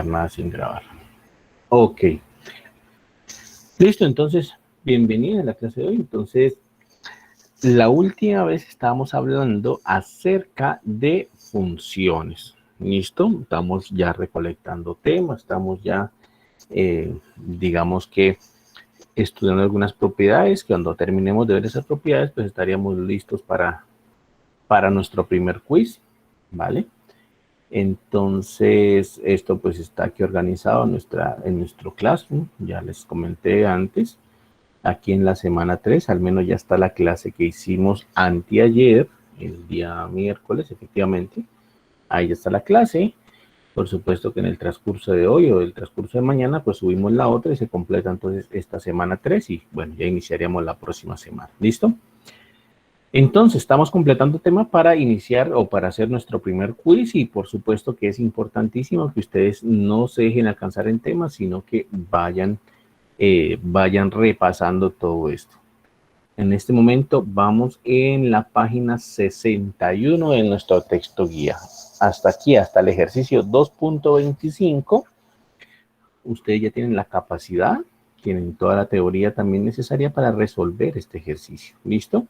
Nada sin grabar. Ok. Listo, entonces, bienvenida a la clase de hoy. Entonces, la última vez estábamos hablando acerca de funciones. ¿Listo? Estamos ya recolectando temas, estamos ya, digamos que, estudiando algunas propiedades. Cuando terminemos de ver esas propiedades, pues estaríamos listos para nuestro primer quiz, ¿vale? Entonces, esto pues está aquí organizado en nuestro Classroom. Ya les comenté antes, aquí en la semana 3, al menos ya está la clase que hicimos anteayer, el día miércoles, efectivamente. Ahí está la clase. Por supuesto que en el transcurso de hoy o el transcurso de mañana, pues subimos la otra y se completa entonces esta semana 3 y bueno, ya iniciaríamos la próxima semana. ¿Listo? Entonces, estamos completando tema para iniciar o para hacer nuestro primer quiz y por supuesto que es importantísimo que ustedes no se dejen alcanzar en temas, sino que vayan repasando todo esto. En este momento vamos en la página 61 de nuestro texto guía. Hasta aquí, hasta el ejercicio 2.25, ustedes ya tienen la capacidad, tienen toda la teoría también necesaria para resolver este ejercicio. ¿Listo?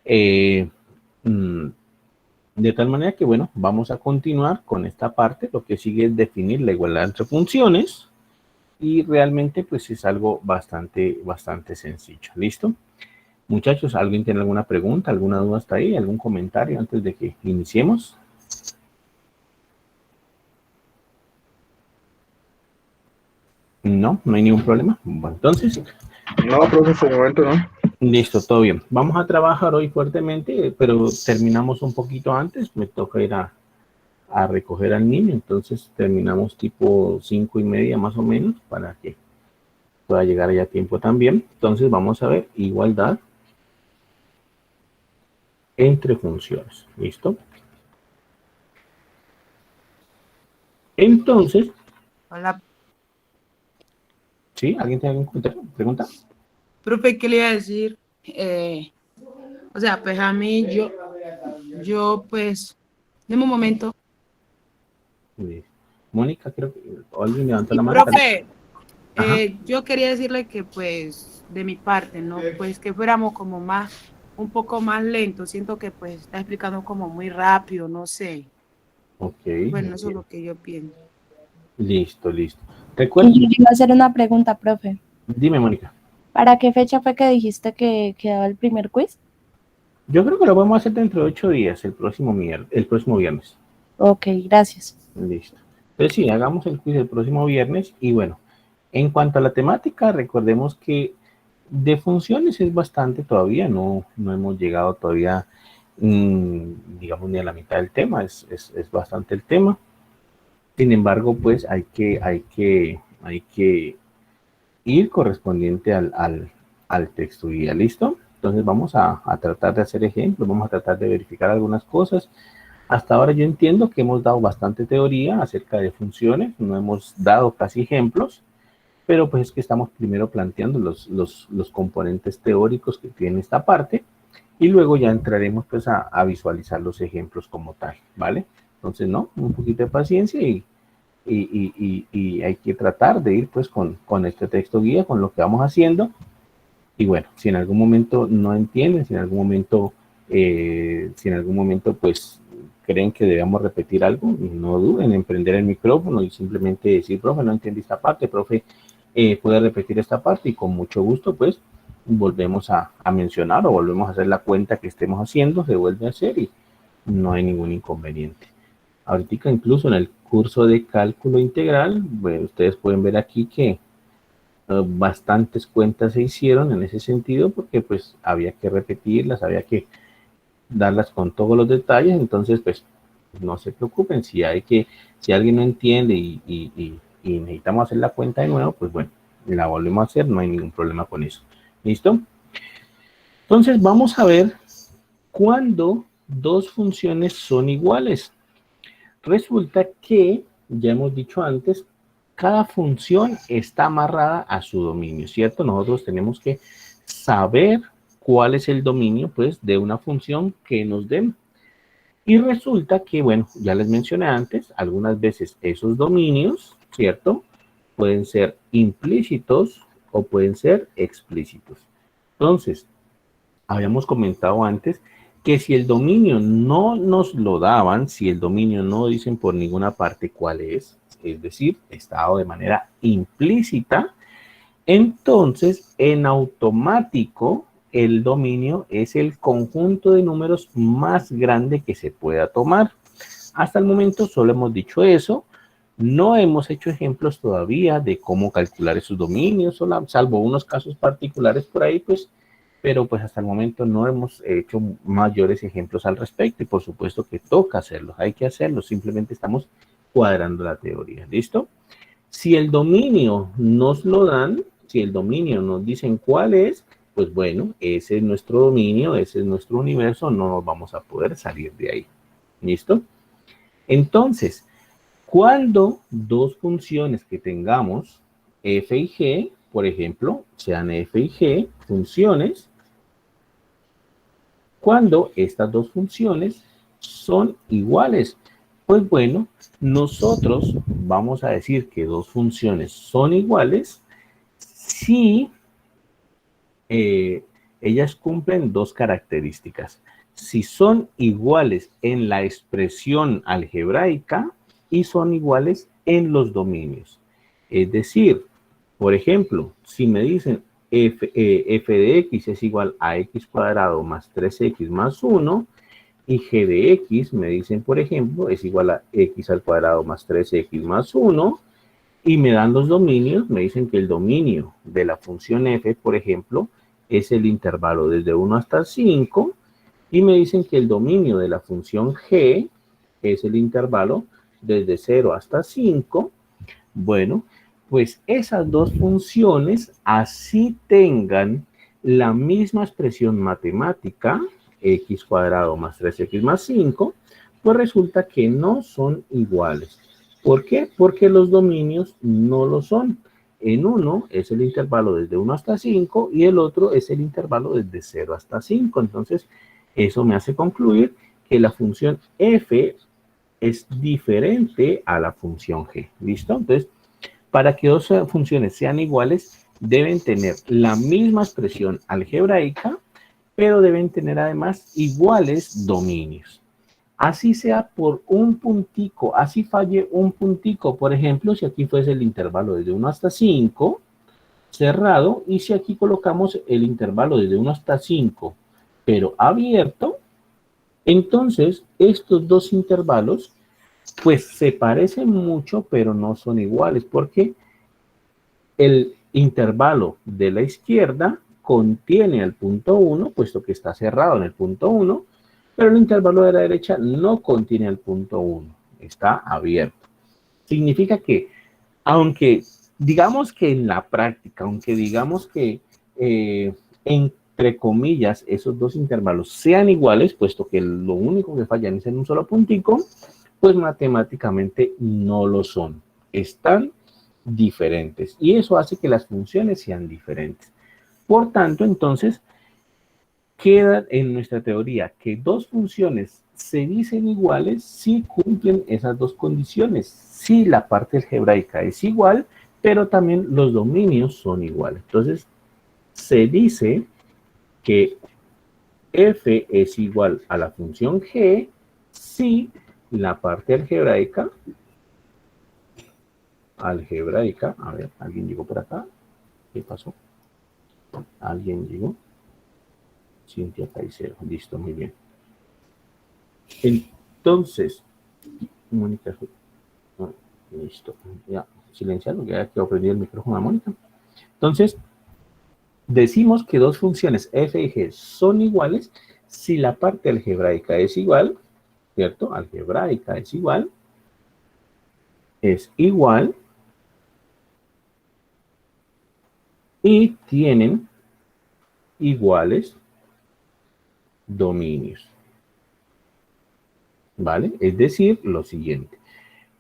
De tal manera que, bueno, vamos a continuar con esta parte. Lo que sigue es definir la igualdad entre funciones y realmente pues es algo bastante sencillo. ¿Listo? Muchachos, ¿alguien tiene alguna pregunta, alguna duda hasta ahí, algún comentario antes de que iniciemos? No, no hay ningún problema. Bueno, entonces, No, profe, de momento no. listo, todo bien. Vamos a trabajar hoy fuertemente, pero terminamos un poquito antes. Me toca ir a recoger al niño, entonces terminamos tipo 5:30 más o menos para que pueda llegar ya a tiempo también. Entonces vamos a ver igualdad entre funciones. ¿Listo? Entonces, Hola, ¿sí? ¿Alguien tiene alguna pregunta? profe, ¿qué le iba a decir? O sea, pues a mí, pues, deme un momento. Mónica, creo que alguien levantó Y la mano. profe, Ajá. yo quería decirle que, pues, de mi parte, ¿no? Pues que fuéramos como un poco más lentos. Siento que, pues, está explicando como muy rápido, no sé. Ok, Bueno, eso es lo que yo pienso. listo. Y yo iba a hacer una pregunta, profe. Dime, Mónica. ¿Para qué fecha fue que dijiste que quedaba el primer quiz? Yo creo que lo vamos a hacer dentro de 8 días, el próximo viernes. Ok, gracias. Listo. Entonces sí, hagamos el quiz el próximo viernes y bueno, en cuanto a la temática, recordemos que de funciones es bastante todavía, no hemos llegado todavía, digamos, ni a la mitad del tema, es bastante el tema. Sin embargo, pues hay que ir correspondiente al texto guía, ¿listo? Entonces vamos a tratar de hacer ejemplos, vamos a tratar de verificar algunas cosas. Hasta ahora yo entiendo que hemos dado bastante teoría acerca de funciones, no hemos dado casi ejemplos, pero pues es que estamos primero planteando los componentes teóricos que tiene esta parte y luego ya entraremos pues a visualizar los ejemplos como tal, ¿vale? Entonces, no, un poquito de paciencia y hay que tratar de ir pues con este texto guía, con lo que vamos haciendo. Y bueno, si en algún momento no entienden, si en algún momento pues creen que debemos repetir algo, no duden en prender el micrófono y simplemente decir, profe, no entendí esta parte, profe, puede repetir esta parte y con mucho gusto pues volvemos a mencionar o volvemos a hacer la cuenta que estemos haciendo, se vuelve a hacer y no hay ningún inconveniente. Ahorita incluso en el curso de cálculo integral, bueno, ustedes pueden ver aquí que bastantes cuentas se hicieron en ese sentido porque pues había que repetirlas, había que darlas con todos los detalles, entonces pues no se preocupen, si alguien no entiende y necesitamos hacer la cuenta de nuevo, pues bueno, la volvemos a hacer, no hay ningún problema con eso. ¿Listo? Entonces vamos a ver cuándo dos funciones son iguales. Resulta que, ya hemos dicho antes, cada función está amarrada a su dominio, ¿cierto? Nosotros tenemos que saber cuál es el dominio, pues, de una función que nos den. Y resulta que, bueno, ya les mencioné antes, algunas veces esos dominios, ¿cierto? Pueden ser implícitos o pueden ser explícitos. Entonces, habíamos comentado antes que si el dominio no nos lo daban, si el dominio no dicen por ninguna parte cuál es decir, está dado de manera implícita, entonces en automático el dominio es el conjunto de números más grande que se pueda tomar. Hasta el momento solo hemos dicho eso. No hemos hecho ejemplos todavía de cómo calcular esos dominios, salvo unos casos particulares por ahí, pues, pero pues hasta el momento no hemos hecho mayores ejemplos al respecto y por supuesto que toca hacerlos, hay que hacerlos, simplemente estamos cuadrando la teoría, ¿listo? Si el dominio nos lo dan, si el dominio nos dicen cuál es, pues bueno, ese es nuestro dominio, ese es nuestro universo, no nos vamos a poder salir de ahí, ¿listo? Entonces, cuando dos funciones que tengamos, f y g, por ejemplo, sean f y g, funciones, cuando estas dos funciones son iguales, pues bueno, nosotros vamos a decir que dos funciones son iguales si ellas cumplen dos características. Si son iguales en la expresión algebraica y son iguales en los dominios. Es decir, por ejemplo, si me dicen f de x es igual a x cuadrado más 3x más 1 y g de x, me dicen, por ejemplo, es igual a x al cuadrado más 3x más 1 y me dan los dominios, me dicen que el dominio de la función f, por ejemplo, es el intervalo desde 1 hasta 5 y me dicen que el dominio de la función g es el intervalo desde 0 hasta 5. Bueno, pues esas dos funciones, así tengan la misma expresión matemática, x cuadrado más 3x más 5, pues resulta que no son iguales. ¿Por qué? Porque los dominios no lo son. En uno es el intervalo desde 1 hasta 5 y el otro es el intervalo desde 0 hasta 5. Entonces, eso me hace concluir que la función f es diferente a la función g. ¿Listo? Entonces, para que dos funciones sean iguales, deben tener la misma expresión algebraica, pero deben tener además iguales dominios. Así sea por un puntico, así falle un puntico. Por ejemplo, si aquí fuese el intervalo desde 1 hasta 5, cerrado, y si aquí colocamos el intervalo desde 1 hasta 5, pero abierto, entonces estos dos intervalos pues se parecen mucho, pero no son iguales, porque el intervalo de la izquierda contiene el punto 1, puesto que está cerrado en el punto 1, pero el intervalo de la derecha no contiene el punto 1, está abierto. Significa que, aunque digamos que en la práctica, aunque digamos que entre comillas esos dos intervalos sean iguales, puesto que lo único que fallan es en un solo puntico, pues matemáticamente no lo son. Están diferentes y eso hace que las funciones sean diferentes. Por tanto, entonces, queda en nuestra teoría que dos funciones se dicen iguales si cumplen esas dos condiciones. Si la parte algebraica es igual, pero también los dominios son iguales. Entonces, se dice que f es igual a la función g si la parte algebraica, a ver, ¿alguien llegó por acá? ¿Qué pasó? ¿Alguien llegó? Cintia Caicedo, listo, muy bien. Entonces, Mónica, listo, ya, silenciado, ya que aprendí el micrófono a Mónica. Entonces, decimos que dos funciones f y g son iguales si la parte algebraica es igual, ¿cierto? Algebraica es igual, y tienen iguales dominios. ¿Vale? Es decir, lo siguiente.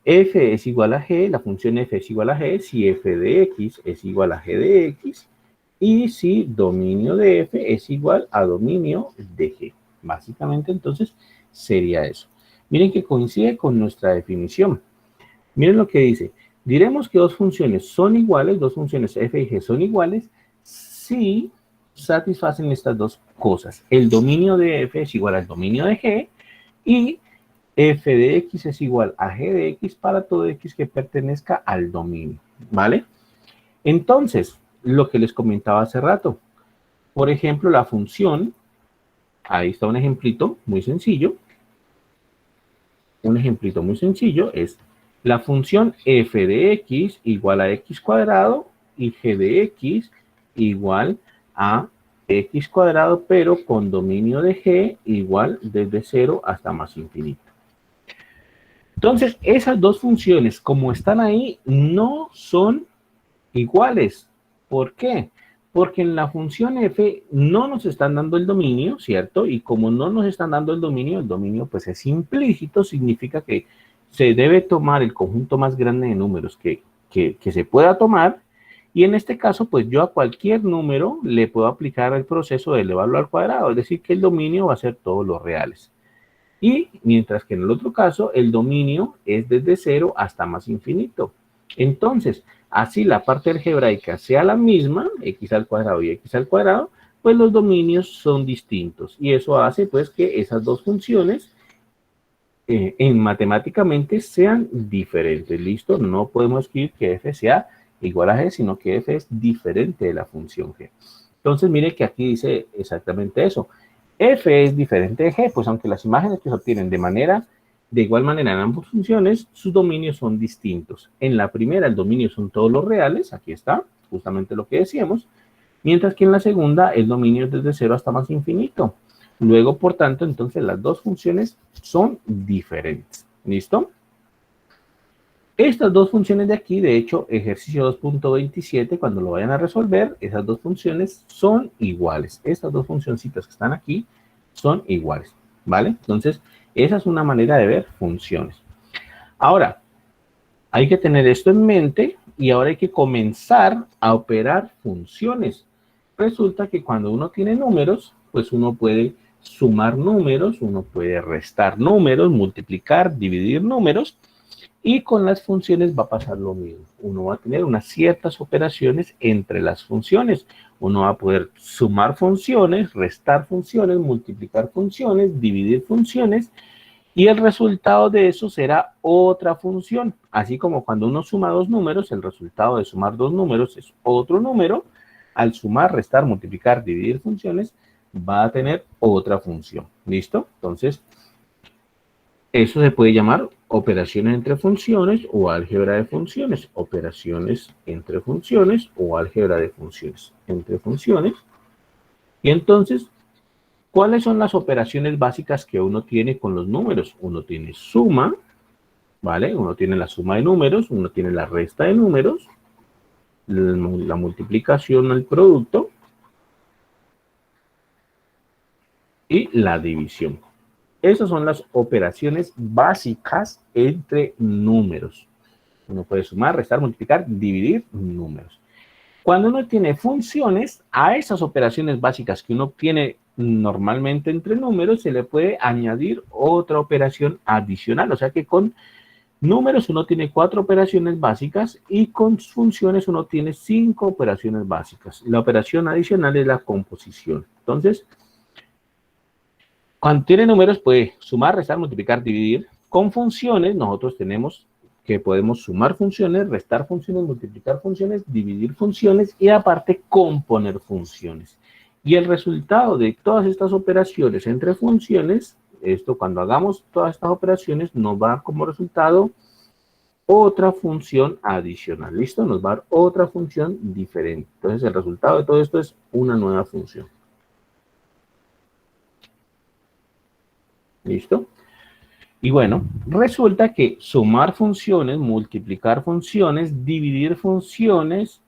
F es igual a G, la función F es igual a G si F de X es igual a G de X y si dominio de F es igual a dominio de G. Básicamente, entonces, sería eso. Miren que coincide con nuestra definición. Miren lo que dice. Diremos que dos funciones son iguales, dos funciones f y g son iguales, si satisfacen estas dos cosas. El dominio de f es igual al dominio de g y f de x es igual a g de x para todo x que pertenezca al dominio, ¿vale? Entonces, lo que les comentaba hace rato, por ejemplo, la función, ahí está un ejemplito muy sencillo. Un ejemplito muy sencillo es la función f de x igual a x cuadrado y g de x igual a x cuadrado, pero con dominio de g igual desde 0 hasta más infinito. Entonces, esas dos funciones, como están ahí, no son iguales. ¿Por qué? Porque en la función f no nos están dando el dominio, ¿cierto? Y como no nos están dando el dominio pues es implícito, significa que se debe tomar el conjunto más grande de números que se pueda tomar. Y en este caso, pues yo a cualquier número le puedo aplicar el proceso de elevarlo al cuadrado, es decir, que el dominio va a ser todos los reales. Y mientras que en el otro caso, el dominio es desde 0 hasta más infinito. Entonces, así la parte algebraica sea la misma, x al cuadrado y x al cuadrado, pues los dominios son distintos. Y eso hace pues que esas dos funciones matemáticamente sean diferentes. ¿Listo? No podemos escribir que f sea igual a g, sino que f es diferente de la función g. Entonces, mire que aquí dice exactamente eso. F es diferente de g, pues aunque las imágenes que se obtienen de igual manera en ambas funciones, sus dominios son distintos. En la primera, el dominio son todos los reales, aquí está, justamente lo que decíamos, mientras que en la segunda, el dominio es desde 0 hasta más infinito. Luego, por tanto, entonces las dos funciones son diferentes. ¿Listo? Estas dos funciones de aquí, de hecho, ejercicio 2.27, cuando lo vayan a resolver, esas dos funciones son iguales. Estas dos funcioncitas que están aquí son iguales, ¿vale? Entonces, esa es una manera de ver funciones. Ahora, hay que tener esto en mente y ahora hay que comenzar a operar funciones. Resulta que cuando uno tiene números, pues uno puede sumar números, uno puede restar números, multiplicar, dividir números. Y con las funciones va a pasar lo mismo. Uno va a tener unas ciertas operaciones entre las funciones. Uno va a poder sumar funciones, restar funciones, multiplicar funciones, dividir funciones. Y el resultado de eso será otra función. Así como cuando uno suma dos números, el resultado de sumar dos números es otro número. Al sumar, restar, multiplicar, dividir funciones, va a tener otra función. ¿Listo? Entonces, eso se puede llamar operaciones entre funciones o álgebra de funciones. Operaciones entre funciones o álgebra de funciones entre funciones. Y entonces, ¿cuáles son las operaciones básicas que uno tiene con los números? Uno tiene suma, ¿vale? Uno tiene la suma de números, uno tiene la resta de números, la multiplicación, el producto y la división. Esas son las operaciones básicas entre números. Uno puede sumar, restar, multiplicar, dividir números. Cuando uno tiene funciones, a esas operaciones básicas que uno tiene normalmente entre números, se le puede añadir otra operación adicional. O sea que con números uno tiene 4 operaciones básicas y con funciones uno tiene 5 operaciones básicas. La operación adicional es la composición. Entonces, cuando tiene números puede sumar, restar, multiplicar, dividir. Con funciones nosotros tenemos que podemos sumar funciones, restar funciones, multiplicar funciones, dividir funciones y aparte componer funciones. Y el resultado de todas estas operaciones entre funciones, esto cuando hagamos todas estas operaciones nos va a dar como resultado otra función adicional. ¿Listo? Nos va a dar otra función diferente. Entonces el resultado de todo esto es una nueva función. ¿Listo? Y bueno, resulta que sumar funciones, multiplicar funciones, dividir funciones,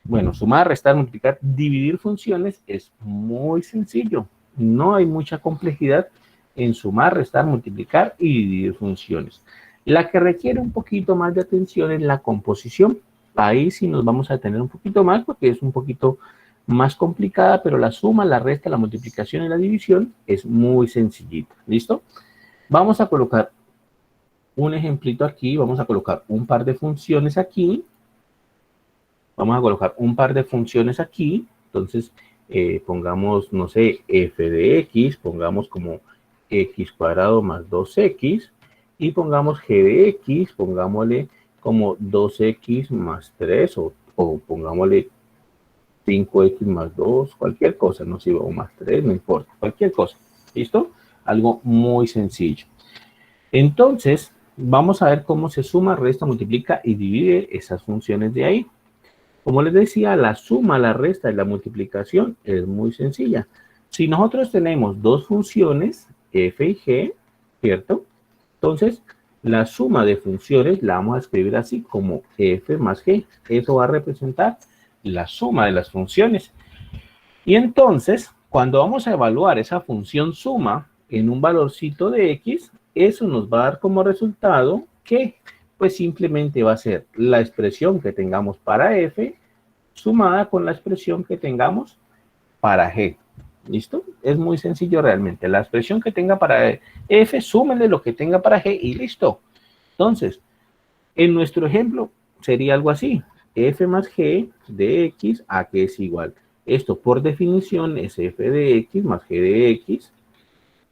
bueno, sumar, restar, multiplicar, dividir funciones es muy sencillo. No hay mucha complejidad en sumar, restar, multiplicar y dividir funciones. La que requiere un poquito más de atención es la composición. Ahí sí nos vamos a tener un poquito más porque es un poquito más complicada, pero la suma, la resta, la multiplicación y la división es muy sencillita. ¿Listo? Vamos a colocar un ejemplito aquí, vamos a colocar un par de funciones aquí. Vamos a colocar un par de funciones aquí. Entonces, pongamos, no sé, f de x, pongamos como x cuadrado más 2x, y pongamos g de x, pongámosle como 2x más 3, o pongámosle 5x más 2, cualquier cosa, no sé, o más 3, no importa, cualquier cosa. ¿Listo? Algo muy sencillo. Entonces, vamos a ver cómo se suma, resta, multiplica y divide esas funciones de ahí. Como les decía, la suma, la resta y la multiplicación es muy sencilla. Si nosotros tenemos dos funciones, f y g, ¿cierto? Entonces, la suma de funciones la vamos a escribir así como f más g. Eso va a representar la suma de las funciones. Y entonces, cuando vamos a evaluar esa función suma en un valorcito de x, eso nos va a dar como resultado que pues simplemente va a ser la expresión que tengamos para f sumada con la expresión que tengamos para g. ¿Listo? Es muy sencillo realmente. La expresión que tenga para f, súmenle lo que tenga para g y listo. Entonces, en nuestro ejemplo sería algo así. F más g de x a que es igual. Esto por definición es f de x más g de x.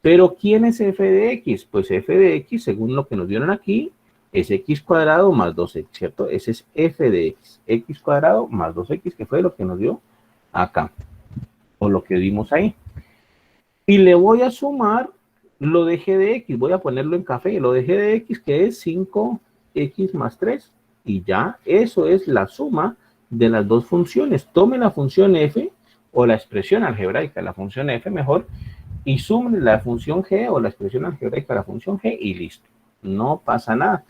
Pero ¿quién es f de x? Pues f de x, según lo que nos dieron aquí, es x cuadrado más 2x, ¿cierto? Ese es f de x. X cuadrado más 2x, que fue lo que nos dio acá. O lo que vimos ahí. Y le voy a sumar lo de g de x. Voy a ponerlo en café. Lo de g de x, que es 5x más 3. Y ya, eso es la suma de las dos funciones. Tome la función f o la expresión algebraica, la función f mejor, y sumen la función g o la expresión algebraica a la función g y listo. No pasa nada.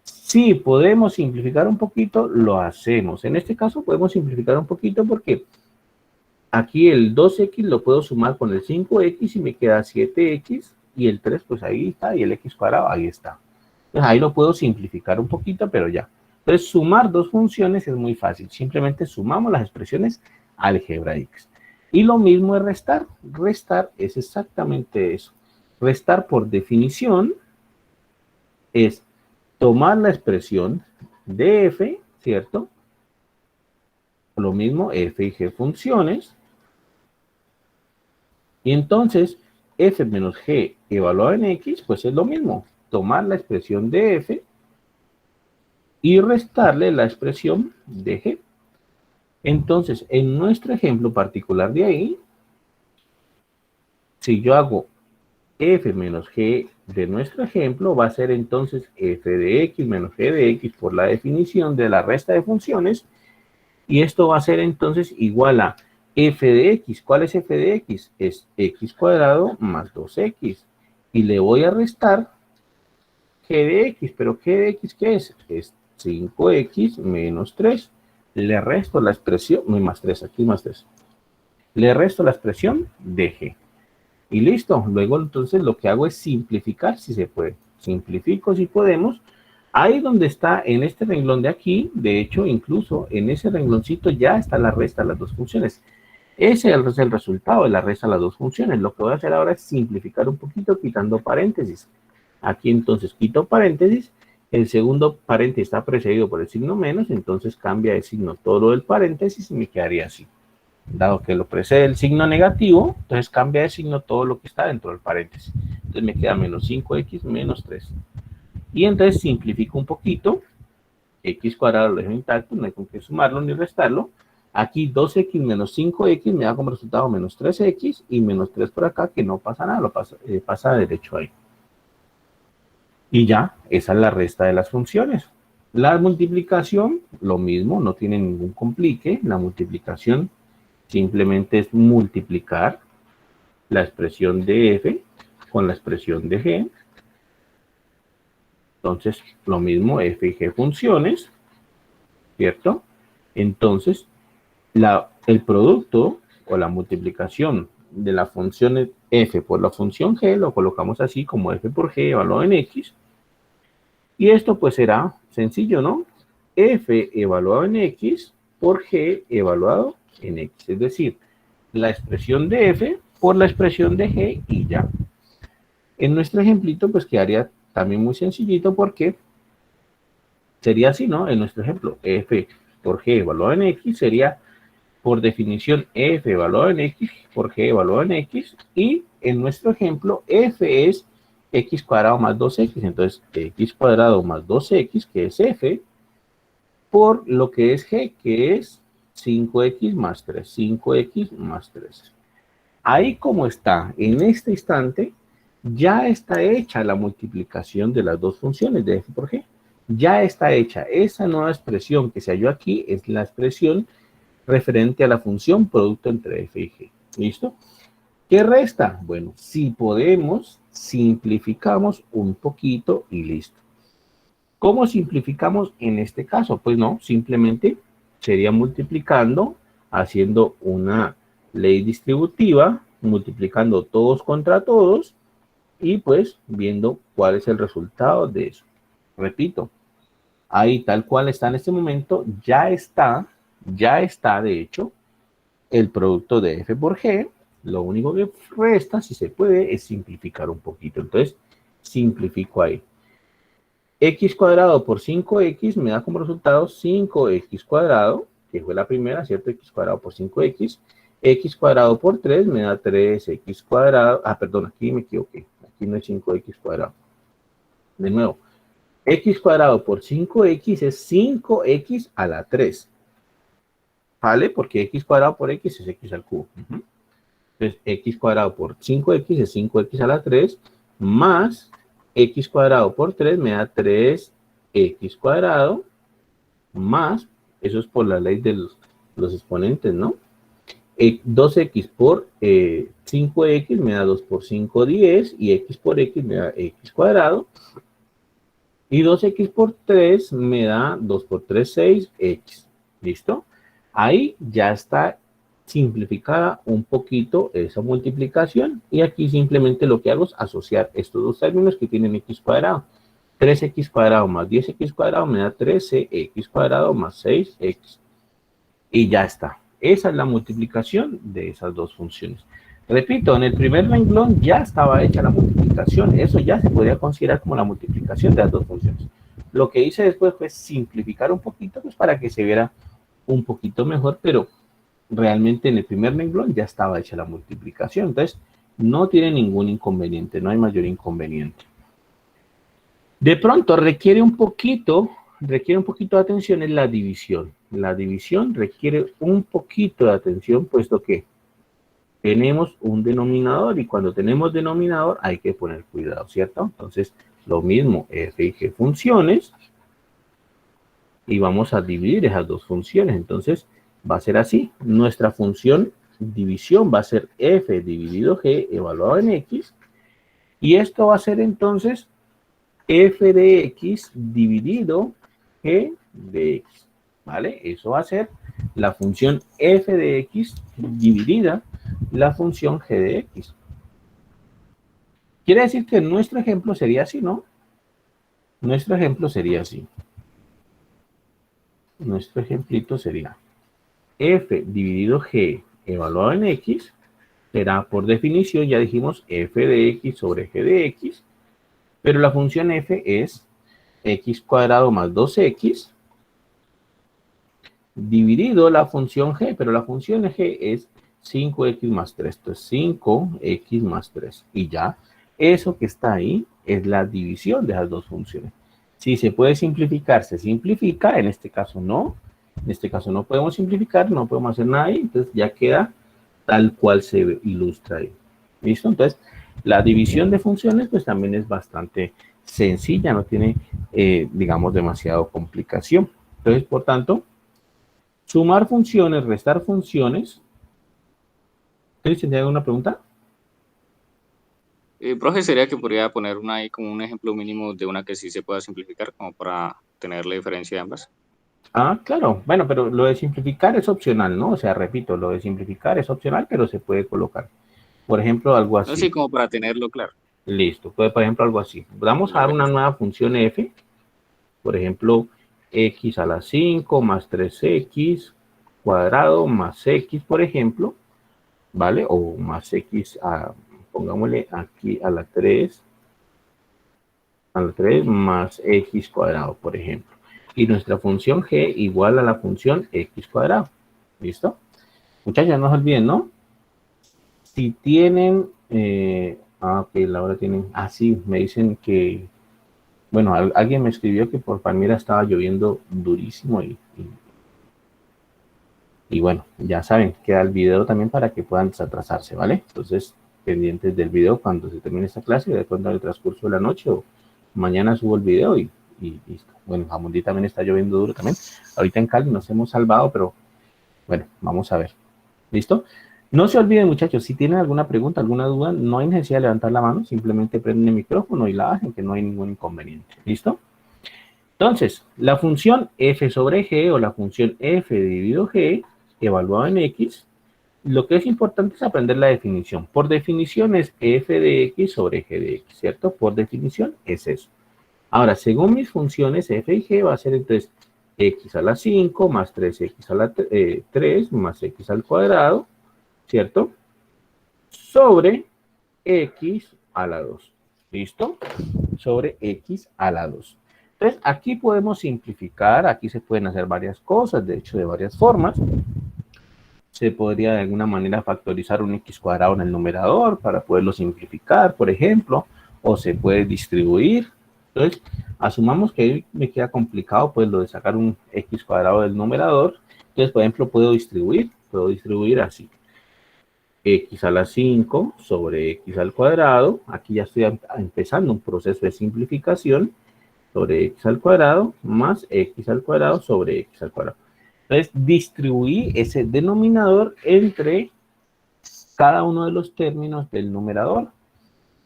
Si podemos simplificar un poquito, lo hacemos. En este caso podemos simplificar un poquito porque aquí el 2x lo puedo sumar con el 5x y me queda 7x y el 3 pues ahí está y el x cuadrado ahí está. Entonces ahí lo puedo simplificar un poquito, pero ya. Entonces sumar dos funciones es muy fácil. Simplemente sumamos las expresiones algebraicas. Y lo mismo es restar. Restar es exactamente eso. Restar por definición es tomar la expresión de f, ¿cierto? Lo mismo f y g funciones. Y entonces f menos g evaluado en x, pues es lo mismo. Tomar la expresión de f y restarle la expresión de g. Entonces, en nuestro ejemplo particular de ahí, si yo hago f menos g de nuestro ejemplo, va a ser entonces f de x menos g de x por la definición de la resta de funciones. Y esto va a ser entonces igual a f de x. ¿Cuál es f de x? Es x cuadrado más 2x. Y le voy a restar g de x. ¿Pero g de x qué es? Es 5x menos 3. Le resto la expresión, no hay más 3, aquí más 3. Le resto la expresión de g. Y listo. Luego entonces lo que hago es simplificar si se puede. Simplifico si podemos. Ahí donde está, en este renglón de aquí, de hecho, incluso en ese rengloncito ya está la resta de las dos funciones. Ese es el resultado de la resta de las dos funciones. Lo que voy a hacer ahora es simplificar un poquito quitando paréntesis. Aquí entonces quito paréntesis. El segundo paréntesis está precedido por el signo menos, entonces cambia de signo todo lo del paréntesis y me quedaría así. Dado que lo precede el signo negativo, entonces cambia de signo todo lo que está dentro del paréntesis. Entonces me queda menos 5x menos 3. Y entonces simplifico un poquito. X cuadrado lo dejo intacto, no hay con qué sumarlo ni restarlo. Aquí 2x menos 5x me da como resultado menos 3x y menos 3 por acá, que no pasa nada, lo pasa derecho ahí. Y ya, esa es la resta de las funciones. La multiplicación, lo mismo, no tiene ningún complique. La multiplicación simplemente es multiplicar la expresión de f con la expresión de g. Entonces, lo mismo, f y g funciones, ¿cierto? Entonces, el producto o la multiplicación de la función f por la función g lo colocamos así como f por g evaluado en x. Y esto pues será sencillo, ¿no? F evaluado en x por g evaluado en x. Es decir, la expresión de f por la expresión de g y ya. En nuestro ejemplito, pues quedaría también muy sencillito porque sería así, ¿no? En nuestro ejemplo, f por g evaluado en x sería, por definición, f evaluado en x por g evaluado en x, y en nuestro ejemplo, f es x cuadrado más 2x, entonces x cuadrado más 2x, que es f, por lo que es g, que es 5x más 3, 5x más 3. Ahí como está, en este instante, ya está hecha la multiplicación de las dos funciones de f por g. Ya está hecha. Esa nueva expresión que se halló aquí es la expresión referente a la función producto entre f y g. ¿Listo? ¿Qué resta? Bueno, si podemos, simplificamos un poquito y listo. ¿Cómo simplificamos en este caso? Pues no, simplemente sería multiplicando, haciendo una ley distributiva, multiplicando todos contra todos y pues viendo cuál es el resultado de eso. Repito, ahí tal cual está en este momento, ya está de hecho el producto de f por g. Lo único que resta, si se puede, es simplificar un poquito. Entonces, simplifico ahí. X cuadrado por 5x me da como resultado 5x cuadrado, que fue la primera, ¿cierto? X cuadrado por 5x. X cuadrado por 3 me da 3x cuadrado. Ah, perdón, aquí me equivoqué. Aquí no es 5x cuadrado. De nuevo, x cuadrado por 5x es 5x a la 3. ¿Vale? Porque x cuadrado por x es x al cubo. Entonces, x cuadrado por 5x es 5x a la 3, más x cuadrado por 3 me da 3x cuadrado, más, eso es por la ley de los exponentes, ¿no? 2x por 5x me da 2 por 5, 10, y x por x me da x cuadrado, y 2x por 3 me da 2 por 3, 6x. ¿Listo? Ahí ya está simplificada un poquito esa multiplicación, y aquí simplemente lo que hago es asociar estos dos términos que tienen x cuadrado. 3x cuadrado más 10x cuadrado me da 13x cuadrado más 6x. Y ya está. Esa es la multiplicación de esas dos funciones. Repito, en el primer renglón ya estaba hecha la multiplicación. Eso ya se podría considerar como la multiplicación de las dos funciones. Lo que hice después fue simplificar un poquito, pues para que se viera un poquito mejor, pero realmente en el primer renglón ya estaba hecha la multiplicación. Entonces, no tiene ningún inconveniente, no hay mayor inconveniente. De pronto requiere un poquito de atención en la división. La división requiere un poquito de atención, puesto que tenemos un denominador, y cuando tenemos denominador hay que poner cuidado, ¿cierto? Entonces, lo mismo, f y g funciones, y vamos a dividir esas dos funciones. Entonces, va a ser así. Nuestra función división va a ser f dividido g evaluado en x, y esto va a ser entonces f de x dividido g de x, ¿vale? Eso va a ser la función f de x dividida la función g de x. Quiere decir que nuestro ejemplo sería así, ¿no? Nuestro ejemplo sería así. Nuestro ejemplito sería f dividido g evaluado en x, será por definición, ya dijimos, f de x sobre g de x, pero la función f es x cuadrado más 2x dividido la función g, pero la función g es 5x más 3, entonces 5x más 3, y ya, eso que está ahí es la división de las dos funciones. Si se puede simplificar, se simplifica, en este caso no podemos simplificar, no podemos hacer nada ahí, entonces ya queda tal cual se ilustra ahí. ¿Listo? Entonces, la división de funciones pues también es bastante sencilla, no tiene, digamos, demasiado complicación. Entonces, por tanto, sumar funciones, restar funciones. ¿Cristian, ¿tiene alguna pregunta? Profe, sería que podría poner una ahí como un ejemplo mínimo de una que sí se pueda simplificar, como para tener la diferencia de ambas. Ah, claro. Bueno, pero lo de simplificar es opcional, ¿no? O sea, repito, lo de simplificar es opcional, pero se puede colocar. Por ejemplo, algo así. No, sí, como para tenerlo claro. Listo. Puede, por ejemplo, algo así. Vamos a dar una nueva función f. Por ejemplo, x a la 5 más 3x cuadrado más x, por ejemplo, ¿vale? O más x a, pongámosle aquí a la 3 a la 3 más x cuadrado, por ejemplo. Y nuestra función g igual a la función x cuadrado. ¿Listo? Muchachos, no se olviden, ¿no? Si tienen... ok, Laura tienen... sí, me dicen que... Bueno, alguien me escribió que por Palmira estaba lloviendo durísimo y bueno, ya saben, queda el video también para que puedan desatrasarse, ¿vale? Entonces, pendientes del video cuando se termine esta clase, de pronto en el transcurso de la noche o mañana subo el video y listo. Bueno, Jamundí también está lloviendo duro también. Ahorita en Cali nos hemos salvado, pero bueno, vamos a ver. ¿Listo? No se olviden, muchachos, si tienen alguna pregunta, alguna duda, no hay necesidad de levantar la mano, simplemente prenden el micrófono y la bajen, que no hay ningún inconveniente. ¿Listo? Entonces, la función f sobre g o la función f dividido g evaluado en x, lo que es importante es aprender la definición. Por definición es f de x sobre g de x, ¿cierto? Por definición es eso. Ahora, según mis funciones, f y g va a ser entonces x a la 5 más 3x a la 3 más x al cuadrado, ¿cierto? Sobre x a la 2. ¿Listo? Sobre x a la 2. Entonces, aquí podemos simplificar, aquí se pueden hacer varias cosas, de hecho, de varias formas. Se podría de alguna manera factorizar un x cuadrado en el numerador para poderlo simplificar, por ejemplo, o se puede distribuir. Entonces, asumamos que me queda complicado pues lo de sacar un x cuadrado del numerador. Entonces, por ejemplo, puedo distribuir así. X a la 5 sobre x al cuadrado. Aquí ya estoy empezando un proceso de simplificación sobre x al cuadrado más x al cuadrado sobre x al cuadrado. Entonces, distribuí ese denominador entre cada uno de los términos del numerador.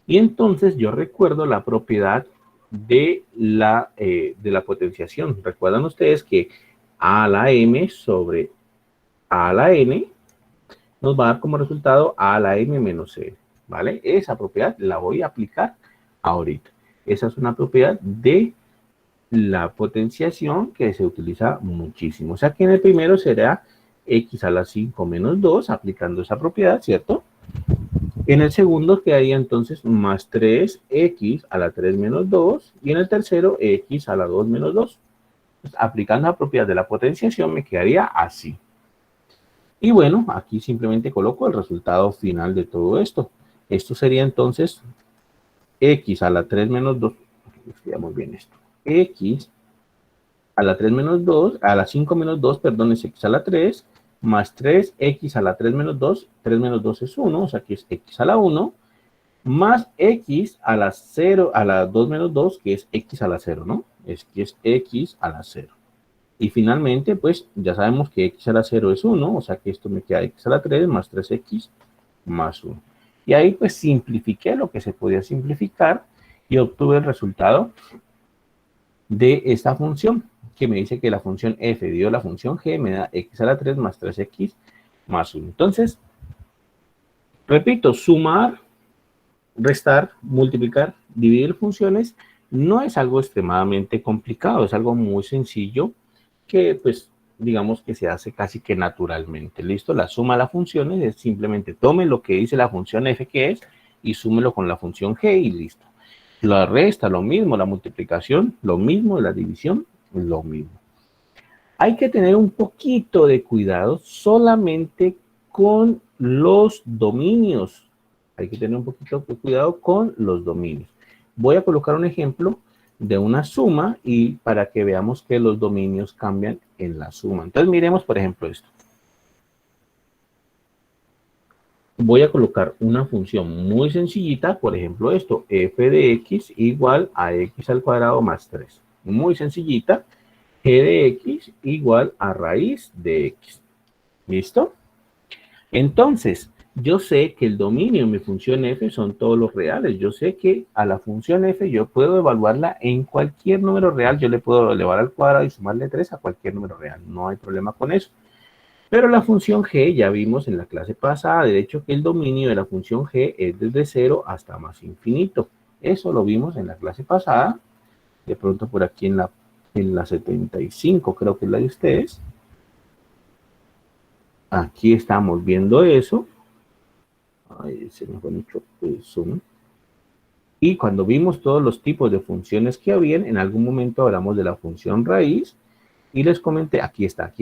Y entonces yo recuerdo la propiedad de la potenciación. Recuerdan ustedes que a a la m sobre a a la n nos va a dar como resultado a a la m menos c. ¿Vale? Esa propiedad la voy a aplicar ahorita. Esa es una propiedad de la potenciación que se utiliza muchísimo. O sea que en el primero será x a la 5 menos 2, aplicando esa propiedad, ¿cierto? En el segundo quedaría entonces más 3x a la 3 menos 2, y en el tercero x a la 2 menos 2. Pues, aplicando la propiedad de la potenciación me quedaría así. Y bueno, aquí simplemente coloco el resultado final de todo esto. Esto sería entonces x a la 3 menos 2. Escribamos bien esto. X a la 3 menos 2, a la 5 menos 2, perdón, es x a la 3, más 3x a la 3 menos 2, 3 menos 2 es 1, o sea que es x a la 1, más x a la 0, a la 2 menos 2, que es x a la 0, ¿no? Es que es x a la 0. Y finalmente, pues, ya sabemos que x a la 0 es 1, o sea que esto me queda x a la 3 más 3x más 1. Y ahí, pues, simplifiqué lo que se podía simplificar y obtuve el resultado de esta función, que me dice que la función f dio la función g me da x a la 3 más 3x más 1. Entonces, repito, sumar, restar, multiplicar, dividir funciones no es algo extremadamente complicado, es algo muy sencillo que, pues, digamos que se hace casi que naturalmente. ¿Listo? La suma de las funciones es simplemente tome lo que dice la función f que es y súmelo con la función g y listo. La resta, lo mismo, la multiplicación, lo mismo, la división, lo mismo. Hay que tener un poquito de cuidado solamente con los dominios. Hay que tener un poquito de cuidado con los dominios. Voy a colocar un ejemplo de una suma y para que veamos que los dominios cambian en la suma. Entonces miremos, por ejemplo, esto. Voy a colocar una función muy sencillita, por ejemplo esto, f de x igual a x al cuadrado más 3. Muy sencillita, g de x igual a raíz de x. ¿Listo? Entonces, yo sé que el dominio en mi función f son todos los reales. Yo sé que a la función f yo puedo evaluarla en cualquier número real. Yo le puedo elevar al cuadrado y sumarle 3 a cualquier número real. No hay problema con eso. Pero la función g, ya vimos en la clase pasada, de hecho que el dominio de la función g es desde 0 hasta más infinito. Eso lo vimos en la clase pasada. De pronto por aquí en la 75, creo que es la de ustedes. Aquí estamos viendo eso. Ay, se me fue mucho el zoom. Y cuando vimos todos los tipos de funciones que habían, en algún momento hablamos de la función raíz y les comenté, aquí está,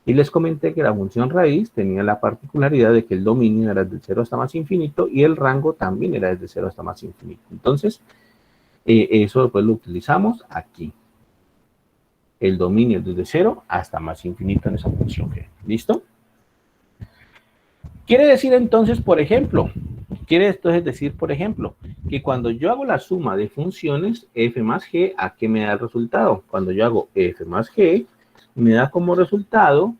y les comenté que la función raíz tenía la particularidad de que el dominio era desde 0 hasta más infinito y el rango también era desde 0 hasta más infinito. Entonces, eso después lo utilizamos aquí. El dominio es desde 0 hasta más infinito en esa función G. ¿Listo? Quiere decir entonces, por ejemplo, que cuando yo hago la suma de funciones f más g, ¿a qué me da el resultado? Cuando yo hago f más g, me da como resultado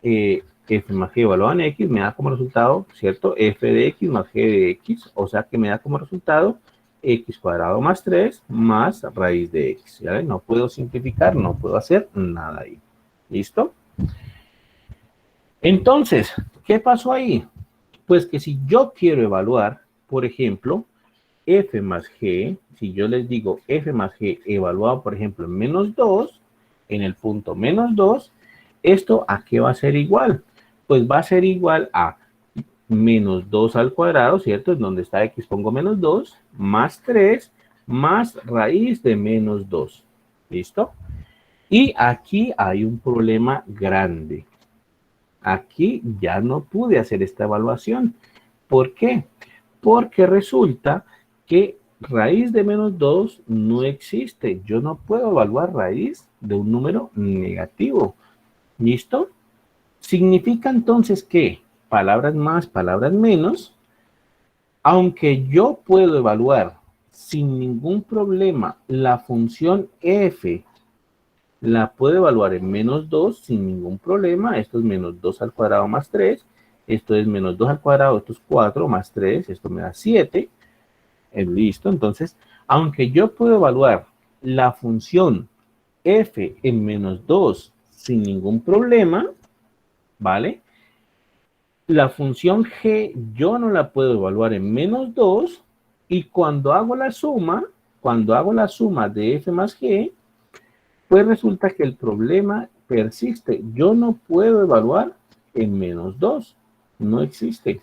f más g evaluado en x, me da como resultado, ¿cierto? F de x más g de x, o sea que me da como resultado x cuadrado más 3 más raíz de x. ¿Ya ven? No puedo simplificar, no puedo hacer nada ahí. ¿Listo? Entonces, ¿qué pasó ahí? Pues que si yo quiero evaluar, por ejemplo, f más g, si yo les digo f más g evaluado, por ejemplo, en menos 2, en el punto menos 2, ¿esto a qué va a ser igual? Pues va a ser igual a menos 2 al cuadrado, ¿cierto? En donde está x pongo menos 2, más 3, más raíz de menos 2. ¿Listo? Y aquí hay un problema grande. Aquí ya no pude hacer esta evaluación. ¿Por qué? Porque resulta que raíz de menos 2 no existe. Yo no puedo evaluar raíz de un número negativo. ¿Listo? Significa entonces que, palabras más, palabras menos, aunque yo puedo evaluar sin ningún problema la función f, la puedo evaluar en menos 2 sin ningún problema. Esto es menos 2 al cuadrado más 3. Esto es menos 2 al cuadrado, esto es 4 más 3, esto me da 7. Listo, entonces, aunque yo puedo evaluar la función f en menos 2 sin ningún problema, ¿vale? La función g yo no la puedo evaluar en menos 2 y cuando hago la suma de f más g, pues resulta que el problema persiste. Yo no puedo evaluar en menos 2. No existe.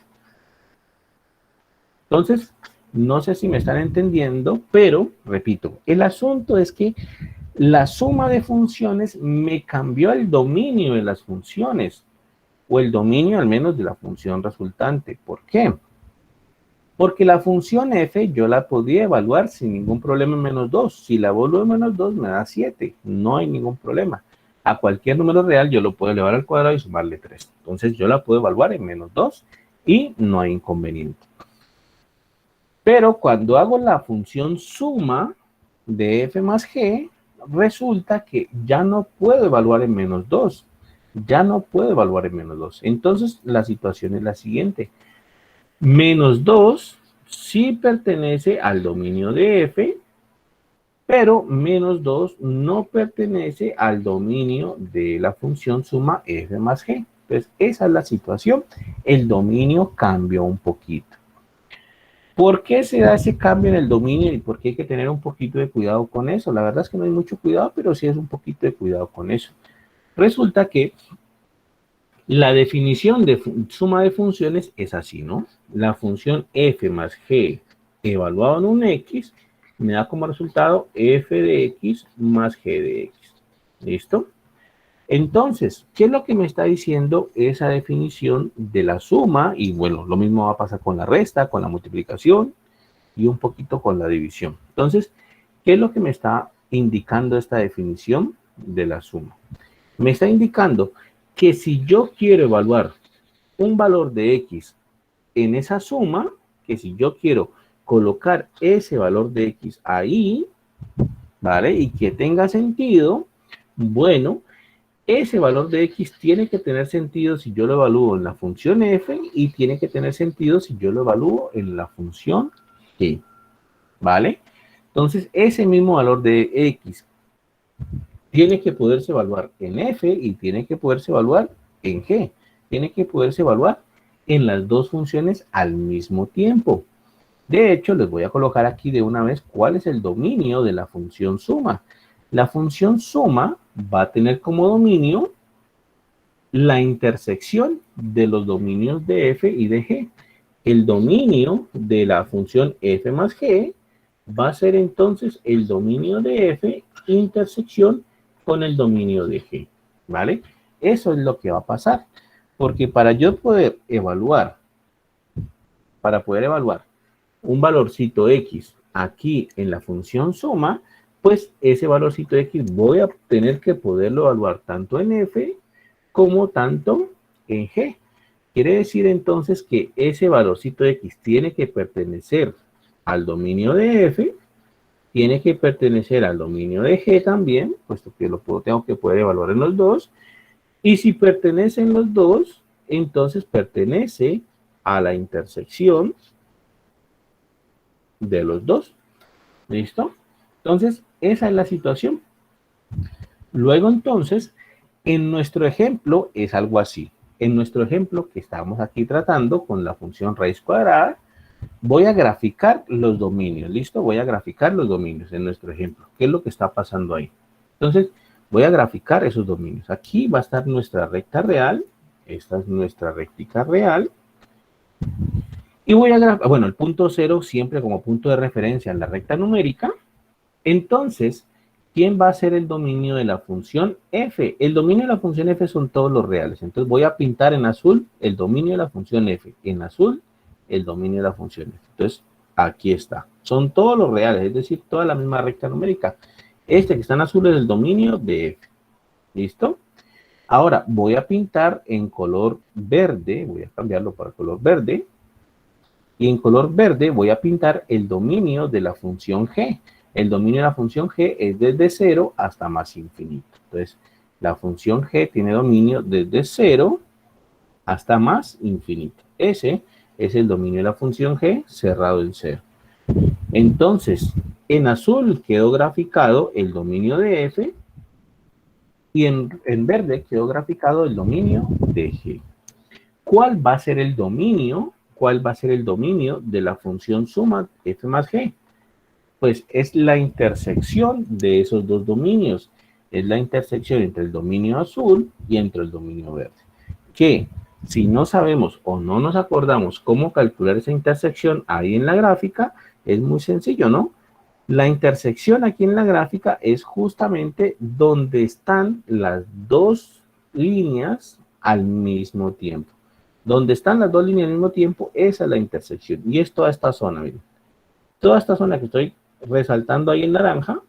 Entonces, no sé si me están entendiendo, pero, repito, el asunto es que la suma de funciones me cambió el dominio de las funciones, o el dominio al menos de la función resultante. ¿Por qué? Porque la función f yo la podía evaluar sin ningún problema en menos 2. Si la evalúo en menos 2 me da 7. No hay ningún problema. A cualquier número real yo lo puedo elevar al cuadrado y sumarle 3. Entonces yo la puedo evaluar en menos 2 y no hay inconveniente. Pero cuando hago la función suma de f más g, resulta que ya no puedo evaluar en menos 2. Ya no puedo evaluar en menos 2. Entonces la situación es la siguiente. Menos 2 sí pertenece al dominio de f, pero menos 2 no pertenece al dominio de la función suma f más g. Entonces, esa es la situación. El dominio cambió un poquito. ¿Por qué se da ese cambio en el dominio y por qué hay que tener un poquito de cuidado con eso? La verdad es que no hay mucho cuidado, pero sí es un poquito de cuidado con eso. Resulta que la definición de suma de funciones es así, ¿no? La función f más g evaluado en un x me da como resultado f de x más g de x. ¿Listo? Entonces, ¿qué es lo que me está diciendo esa definición de la suma? Y bueno, lo mismo va a pasar con la resta, con la multiplicación y un poquito con la división. Entonces, ¿qué es lo que me está indicando esta definición de la suma? Me está indicando que si yo quiero evaluar un valor de x en esa suma, que si yo quiero colocar ese valor de x ahí, ¿vale? Y que tenga sentido, bueno, ese valor de x tiene que tener sentido si yo lo evalúo en la función f y tiene que tener sentido si yo lo evalúo en la función g, ¿vale? Entonces, ese mismo valor de x tiene que poderse evaluar en f y tiene que poderse evaluar en g. Tiene que poderse evaluar en las dos funciones al mismo tiempo. De hecho, les voy a colocar aquí de una vez cuál es el dominio de la función suma. La función suma va a tener como dominio la intersección de los dominios de f y de g. El dominio de la función f más g va a ser entonces el dominio de F intersección con el dominio de G, ¿vale? Eso es lo que va a pasar, porque para poder evaluar un valorcito X aquí en la función suma, pues ese valorcito X voy a tener que poderlo evaluar tanto en F como tanto en G. Quiere decir entonces que ese valorcito X tiene que pertenecer al dominio de F, tiene que pertenecer al dominio de G también, puesto que tengo que poder evaluar en los dos. Y si pertenecen los dos, entonces pertenece a la intersección de los dos. ¿Listo? Entonces, esa es la situación. Luego, entonces, en nuestro ejemplo es algo así. En nuestro ejemplo que estamos aquí tratando con la función raíz cuadrada, voy a graficar los dominios. ¿Listo? Voy a graficar los dominios en nuestro ejemplo. ¿Qué es lo que está pasando ahí? Entonces, voy a graficar esos dominios. Aquí va a estar nuestra recta real. Esta es nuestra rectica real. Y voy a graficar, bueno, el punto 0 siempre como punto de referencia en la recta numérica. Entonces, ¿quién va a ser el dominio de la función f? El dominio de la función f son todos los reales. Entonces voy a pintar en azul el dominio de la función f. En azul, el dominio de la función f. Entonces, aquí está. Son todos los reales, es decir, toda la misma recta numérica. Este que está en azul es el dominio de f. ¿Listo? Ahora, voy a pintar en color verde. Voy a cambiarlo para color verde. Y en color verde voy a pintar el dominio de la función g. El dominio de la función g es desde 0 hasta más infinito. Entonces, la función g tiene dominio desde 0 hasta más infinito. Ese es el dominio de la función g cerrado en 0. Entonces, en azul quedó graficado el dominio de f y en verde quedó graficado el dominio de g. ¿Cuál va a ser el dominio? ¿Cuál va a ser el dominio de la función suma f más g? Pues es la intersección de esos dos dominios. Es la intersección entre el dominio azul y entre el dominio verde. Que si no sabemos o no nos acordamos cómo calcular esa intersección ahí en la gráfica, es muy sencillo, ¿no? La intersección aquí en la gráfica es justamente donde están las dos líneas al mismo tiempo. Donde están las dos líneas al mismo tiempo, esa es la intersección. Y es toda esta zona, miren. Toda esta zona que estoy resaltando ahí en naranja,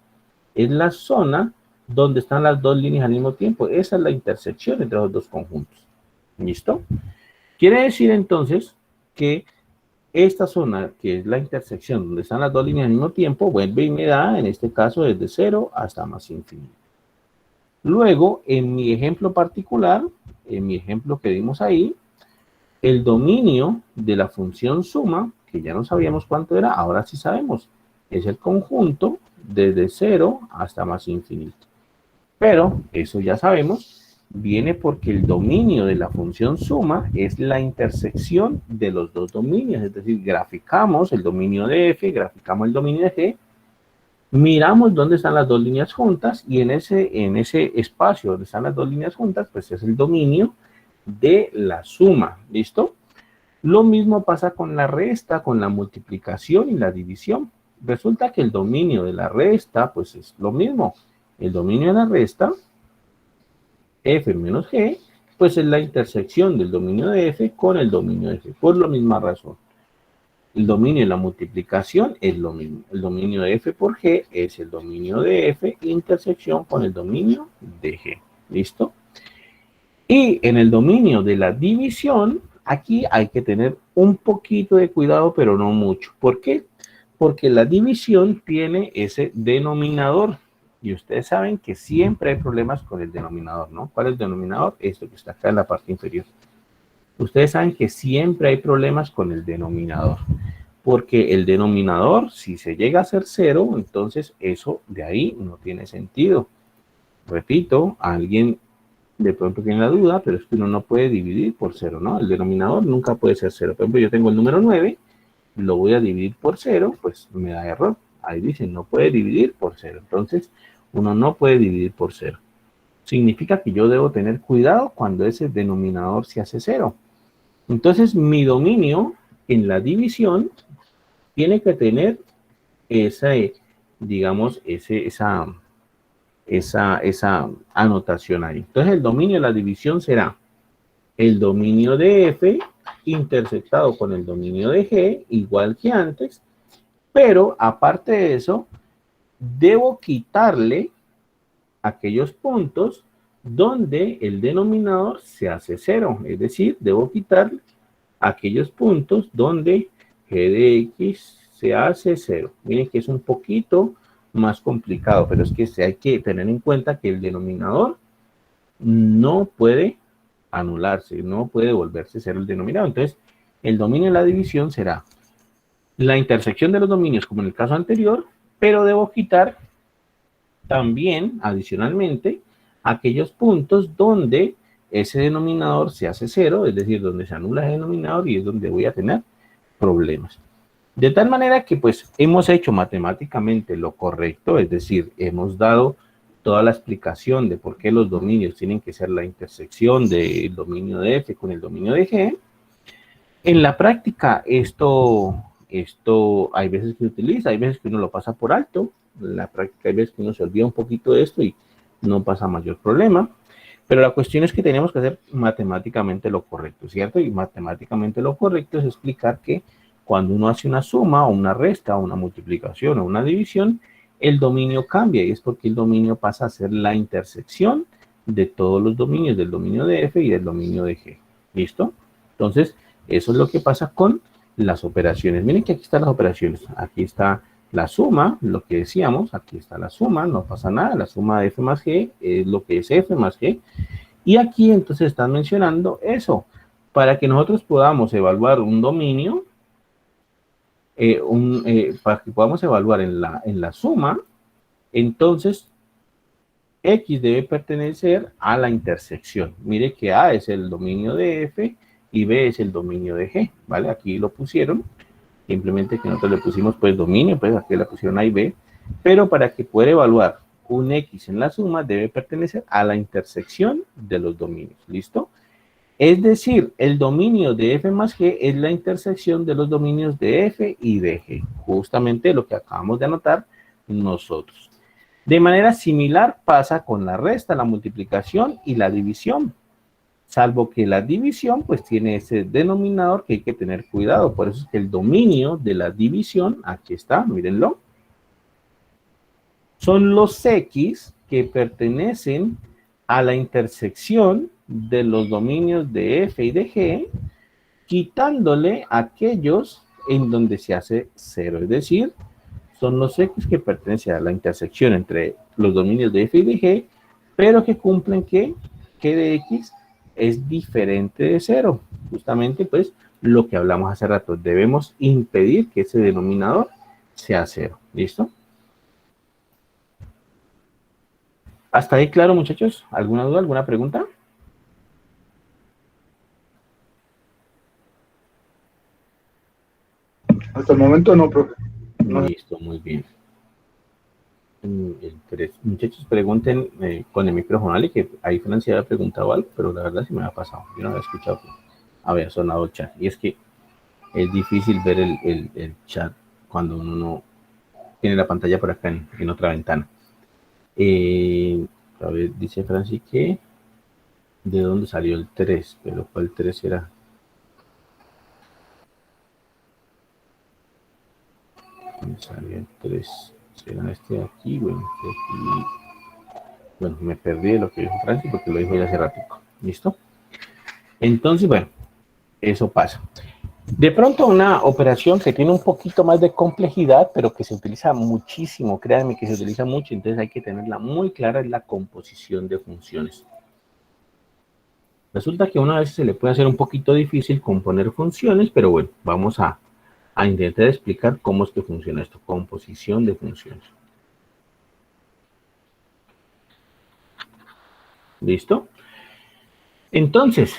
es la zona donde están las dos líneas al mismo tiempo. Esa es la intersección entre los dos conjuntos. ¿Listo? Quiere decir entonces que esta zona, que es la intersección donde están las dos líneas al mismo tiempo, vuelve y me da, en este caso, desde 0 hasta más infinito. Luego, en mi ejemplo particular, en mi ejemplo que dimos ahí, el dominio de la función suma, que ya no sabíamos cuánto era, ahora sí sabemos. Es el conjunto desde 0 hasta más infinito. Pero, eso ya sabemos, viene porque el dominio de la función suma es la intersección de los dos dominios. Es decir, graficamos el dominio de f, graficamos el dominio de g, miramos dónde están las dos líneas juntas y en ese espacio donde están las dos líneas juntas, pues es el dominio de la suma. ¿Listo? Lo mismo pasa con la resta, con la multiplicación y la división. Resulta que el dominio de la resta, pues es lo mismo. El dominio de la resta, f menos g, pues es la intersección del dominio de f con el dominio de g, por la misma razón. El dominio de la multiplicación es lo mismo. El dominio de f por g es el dominio de f, intersección con el dominio de g. ¿Listo? Y en el dominio de la división, aquí hay que tener un poquito de cuidado, pero no mucho. ¿Por qué? Porque la división tiene ese denominador. Y ustedes saben que siempre hay problemas con el denominador, ¿no? ¿Cuál es el denominador? Esto que está acá en la parte inferior. Ustedes saben que siempre hay problemas con el denominador. Porque el denominador, si se llega a ser 0, entonces eso de ahí no tiene sentido. Repito, alguien de pronto tiene la duda, pero es que uno no puede dividir por 0, ¿no? El denominador nunca puede ser 0. Por ejemplo, yo tengo el número 9, lo voy a dividir por 0, pues me da error. Ahí dice, no puede dividir por 0. Entonces, uno no puede dividir por 0. Significa que yo debo tener cuidado cuando ese denominador se hace 0. Entonces, mi dominio en la división tiene que tener esa, digamos, esa anotación ahí. Entonces, el dominio de la división será el dominio de F intersectado con el dominio de G, igual que antes, pero aparte de eso, debo quitarle aquellos puntos donde el denominador se hace 0, es decir, debo quitar aquellos puntos donde G de X se hace 0. Miren que es un poquito más complicado, pero es que hay que tener en cuenta que el denominador no puede anularse, no puede volverse 0 el denominador. Entonces, el dominio de la división será la intersección de los dominios, como en el caso anterior, pero debo quitar también, adicionalmente, aquellos puntos donde ese denominador se hace 0, es decir, donde se anula el denominador y es donde voy a tener problemas. De tal manera que pues hemos hecho matemáticamente lo correcto, es decir, hemos dado toda la explicación de por qué los dominios tienen que ser la intersección del dominio de F con el dominio de G. En la práctica esto hay veces que se utiliza, hay veces que uno lo pasa por alto. En la práctica hay veces que uno se olvida un poquito de esto y no pasa mayor problema. Pero la cuestión es que tenemos que hacer matemáticamente lo correcto, ¿cierto? Y matemáticamente lo correcto es explicar que cuando uno hace una suma o una resta o una multiplicación o una división, el dominio cambia y es porque el dominio pasa a ser la intersección de todos los dominios, del dominio de F y del dominio de G. ¿Listo? Entonces, eso es lo que pasa con las operaciones. Miren que aquí están las operaciones. Aquí está la suma, lo que decíamos, aquí está la suma, no pasa nada. La suma de F más G es lo que es F más G. Y aquí entonces están mencionando eso. Para que nosotros podamos evaluar un dominio, para que podamos evaluar en la suma, entonces X debe pertenecer a la intersección. Mire que A es el dominio de F y B es el dominio de G, ¿vale? Aquí lo pusieron, simplemente que nosotros le pusimos pues dominio, pues aquí le pusieron A y B, pero para que pueda evaluar un X en la suma debe pertenecer a la intersección de los dominios, ¿listo? Es decir, el dominio de F más G es la intersección de los dominios de F y de G. Justamente lo que acabamos de anotar nosotros. De manera similar pasa con la resta, la multiplicación y la división. Salvo que la división pues tiene ese denominador que hay que tener cuidado. Por eso es que el dominio de la división, aquí está, mírenlo. Son los X que pertenecen a la intersección de los dominios de F y de G, quitándole aquellos en donde se hace 0. Es decir, son los X que pertenecen a la intersección entre los dominios de F y de G, pero que cumplen que G de X es diferente de 0. Justamente, pues, lo que hablamos hace rato. Debemos impedir que ese denominador sea 0. ¿Listo? ¿Hasta ahí claro, muchachos? ¿Alguna duda, alguna pregunta? Hasta el momento no, profe. No. Listo, muy bien. Muchachos, pregunten con el micrófono, ¿vale? Que ahí Francia había preguntado algo, pero la verdad sí me ha pasado. Yo no había escuchado. Había sonado el chat. Y es que es difícil ver el chat cuando uno no tiene la pantalla por acá en otra ventana. A ver, dice Francis que de dónde salió el 3, pero ¿cuál 3 era? ¿Dónde salió el 3? ¿Será este de aquí? Bueno, este de aquí. Bueno, me perdí de lo que dijo Francis porque lo dijo ya hace ratico. ¿Listo? Entonces, bueno, eso pasa. De pronto una operación que tiene un poquito más de complejidad, pero que se utiliza muchísimo, créanme que se utiliza mucho, entonces hay que tenerla muy clara, es la composición de funciones. Resulta que una vez se le puede hacer un poquito difícil componer funciones, pero bueno, vamos a intentar explicar cómo es que funciona esto, composición de funciones. ¿Listo? Entonces,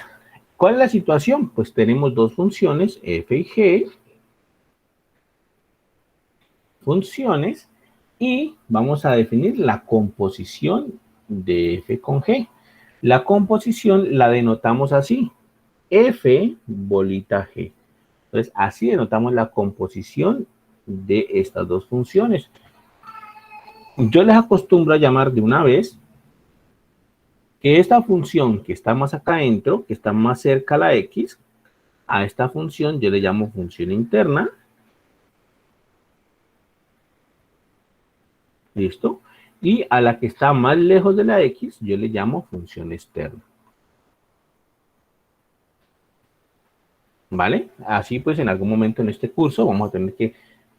¿cuál es la situación? Pues tenemos dos funciones, f y g, funciones, y vamos a definir la composición de f con g. La composición la denotamos así, f bolita g. Entonces, así denotamos la composición de estas dos funciones. Yo les acostumbro a llamar de una vez que esta función que está más acá adentro, que está más cerca a la X, a esta función yo le llamo función interna. ¿Listo? Y a la que está más lejos de la X, yo le llamo función externa. ¿Vale? Así pues, en algún momento en este curso vamos a tener que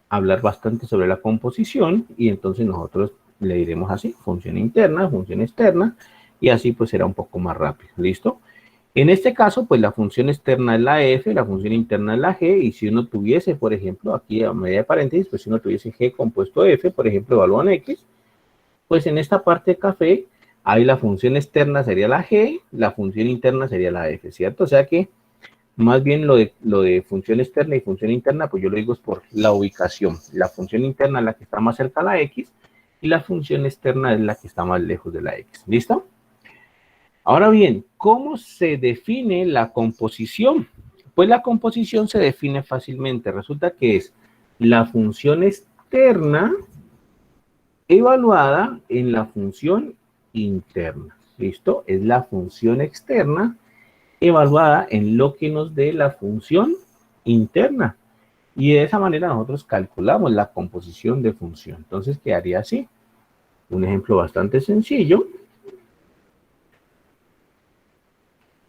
hablar bastante sobre la composición y entonces nosotros le diremos así, función interna, función externa, y así pues será un poco más rápido. ¿Listo? En este caso, pues la función externa es la F, la función interna es la G, y si uno tuviese, por ejemplo, aquí a medida de paréntesis, pues si uno tuviese G compuesto F, por ejemplo, evalúan X, pues en esta parte de café, ahí la función externa sería la G, la función interna sería la F, ¿cierto? O sea que más bien lo de función externa y función interna, pues yo lo digo es por la ubicación. La función interna es la que está más cerca a la X y la función externa es la que está más lejos de la X. ¿Listo? Ahora bien, ¿cómo se define la composición? Pues la composición se define fácilmente. Resulta que es la función externa evaluada en la función interna. ¿Listo? Es la función externa evaluada en lo que nos dé la función interna. Y de esa manera nosotros calculamos la composición de función. Entonces quedaría así. Un ejemplo bastante sencillo.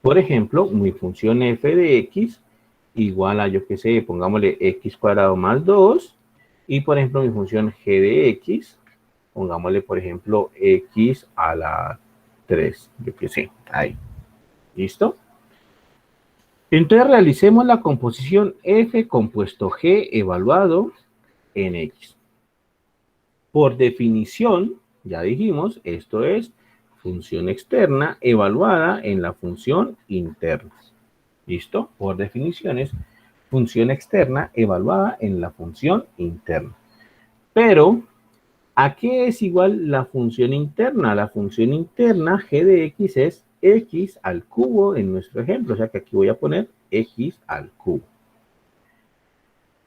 Por ejemplo, mi función f de x igual a, yo qué sé, pongámosle x cuadrado más 2. Y por ejemplo, mi función g de x, pongámosle por ejemplo x a la 3. Yo qué sé, ahí. ¿Listo? Entonces realicemos la composición f compuesto g evaluado en x. Por definición, ya dijimos, esto es función externa evaluada en la función interna. ¿Listo? Por definiciones, función externa evaluada en la función interna. Pero, ¿a qué es igual la función interna? La función interna g de x es x al cubo en nuestro ejemplo. O sea que aquí voy a poner x al cubo.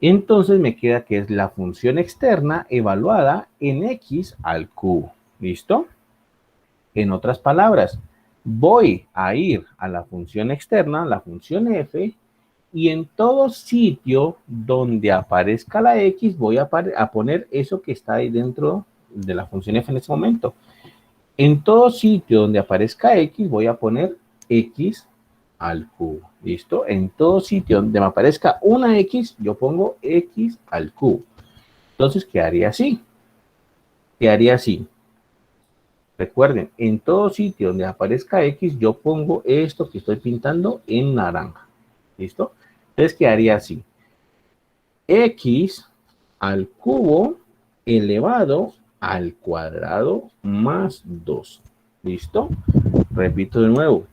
Entonces me queda que es la función externa evaluada en x al cubo. ¿Listo? En otras palabras, voy a ir a la función externa, la función f, y en todo sitio donde aparezca la x, voy a poner eso que está ahí dentro de la función f en este momento. En todo sitio donde aparezca x, voy a poner x al cubo. ¿Listo? En todo sitio donde me aparezca una x, yo pongo x al cubo. Entonces quedaría así. Quedaría así. Recuerden, en todo sitio donde aparezca x, yo pongo esto que estoy pintando en naranja. ¿Listo? Entonces quedaría así. X al cubo elevado al cuadrado más 2. ¿Listo? Repito de nuevo.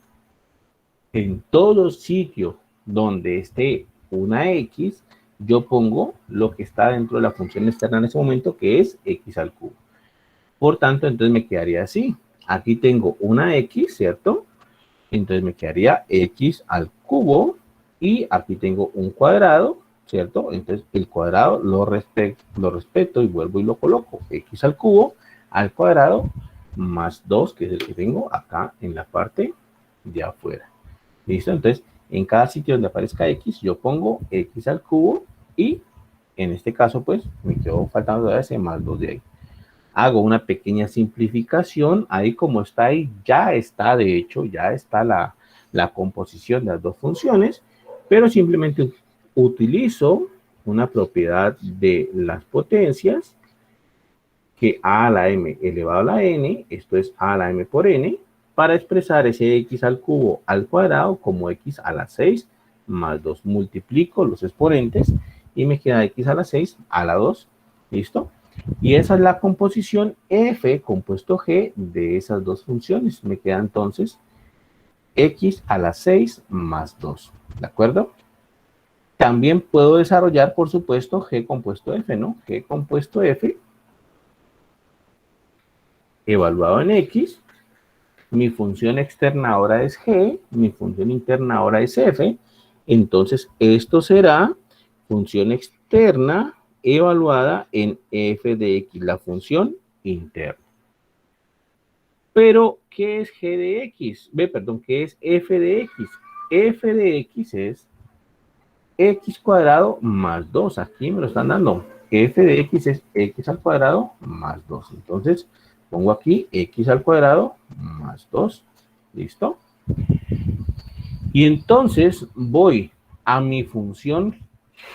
En todo sitio donde esté una x, yo pongo lo que está dentro de la función externa en ese momento, que es x al cubo. Por tanto, entonces me quedaría así. Aquí tengo una x, ¿cierto? Entonces me quedaría x al cubo y aquí tengo un cuadrado, ¿cierto? Entonces el cuadrado lo respeto y vuelvo y lo coloco. X al cubo al cuadrado más 2, que es el que tengo acá en la parte de afuera. ¿Listo? Entonces, en cada sitio donde aparezca x, yo pongo x al cubo y en este caso, pues, me quedó faltando ese más 2 de ahí. Hago una pequeña simplificación, ahí como está ahí, ya está, de hecho, ya está la composición de las dos funciones, pero simplemente utilizo una propiedad de las potencias, que a a la m elevado a la n, esto es a a la m por n, para expresar ese x al cubo al cuadrado como x a la 6 más 2. Multiplico los exponentes y me queda x a la 6 a la 2, ¿listo? Y esa es la composición f compuesto g de esas dos funciones. Me queda entonces x a la 6 más 2. ¿De acuerdo? También puedo desarrollar, por supuesto, g compuesto f, ¿no? G compuesto f evaluado en x. Mi función externa ahora es g. Mi función interna ahora es f. Entonces, esto será función externa evaluada en f de x, la función interna. Pero, ¿qué es g de x? ¿Qué es f de x? F de x es x cuadrado más 2. Aquí me lo están dando. F de x es x al cuadrado más 2. Entonces, pongo aquí x al cuadrado más 2. ¿Listo? Y entonces voy a mi función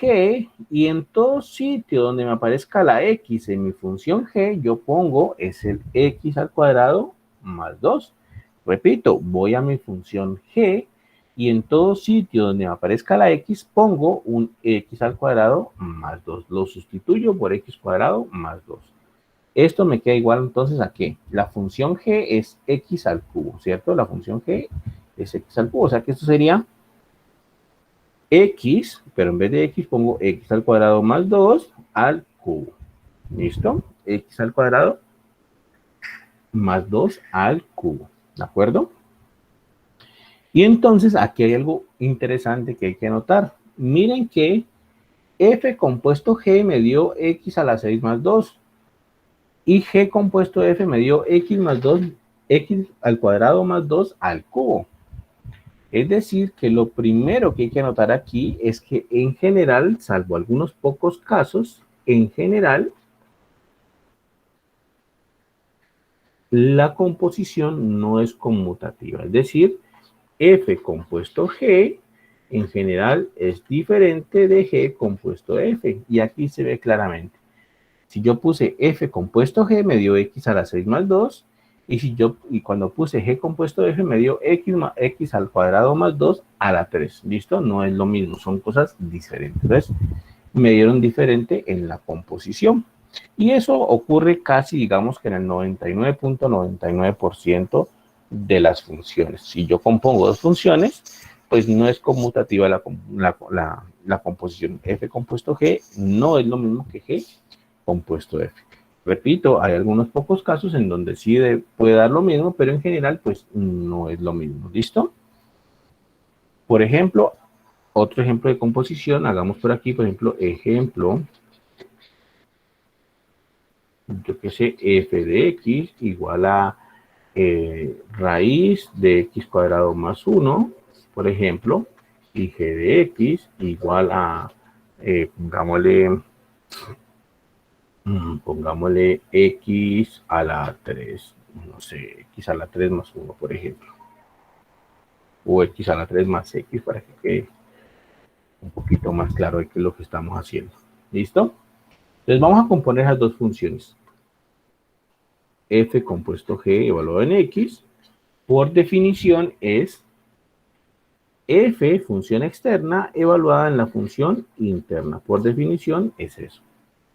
g y en todo sitio donde me aparezca la x en mi función g, yo pongo es el x al cuadrado más 2. Repito, voy a mi función g y en todo sitio donde me aparezca la x, pongo un x al cuadrado más 2. Lo sustituyo por x cuadrado más 2. Esto me queda igual entonces a ¿qué? La función g es x al cubo, ¿cierto? La función g es x al cubo, o sea que esto sería x, pero en vez de x pongo x al cuadrado más 2 al cubo. ¿Listo? X al cuadrado más 2 al cubo. ¿De acuerdo? Y entonces aquí hay algo interesante que hay que notar. Miren que f compuesto g me dio x a la 6 más 2. Y g compuesto f me dio x más 2, x al cuadrado más 2 al cubo. Es decir, que lo primero que hay que anotar aquí es que en general, salvo algunos pocos casos, en general, la composición no es conmutativa. Es decir, f compuesto g en general es diferente de g compuesto f. Y aquí se ve claramente. Si yo puse f compuesto g, me dio x a la 6 más 2. Y cuando puse g compuesto f, me dio x al cuadrado más 2 a la 3. ¿Listo? No es lo mismo, son cosas diferentes. Entonces, me dieron diferente en la composición. Y eso ocurre casi, digamos que en el 99.99% de las funciones. Si yo compongo dos funciones, pues no es conmutativa la composición. F compuesto g no es lo mismo que g compuesto f. Repito, hay algunos pocos casos en donde sí puede dar lo mismo, pero en general, pues no es lo mismo. ¿Listo? Por ejemplo, otro ejemplo de composición, hagamos por aquí, por ejemplo, yo qué sé, f de x igual a raíz de x cuadrado más 1, por ejemplo, y g de x igual a, pongámosle x a la 3, no sé, x a la 3 más 1, por ejemplo. O x a la 3 más x para que quede un poquito más claro de qué es lo que estamos haciendo. ¿Listo? Entonces vamos a componer esas dos funciones. F compuesto g evaluado en x, por definición es f, función externa, evaluada en la función interna. Por definición es eso.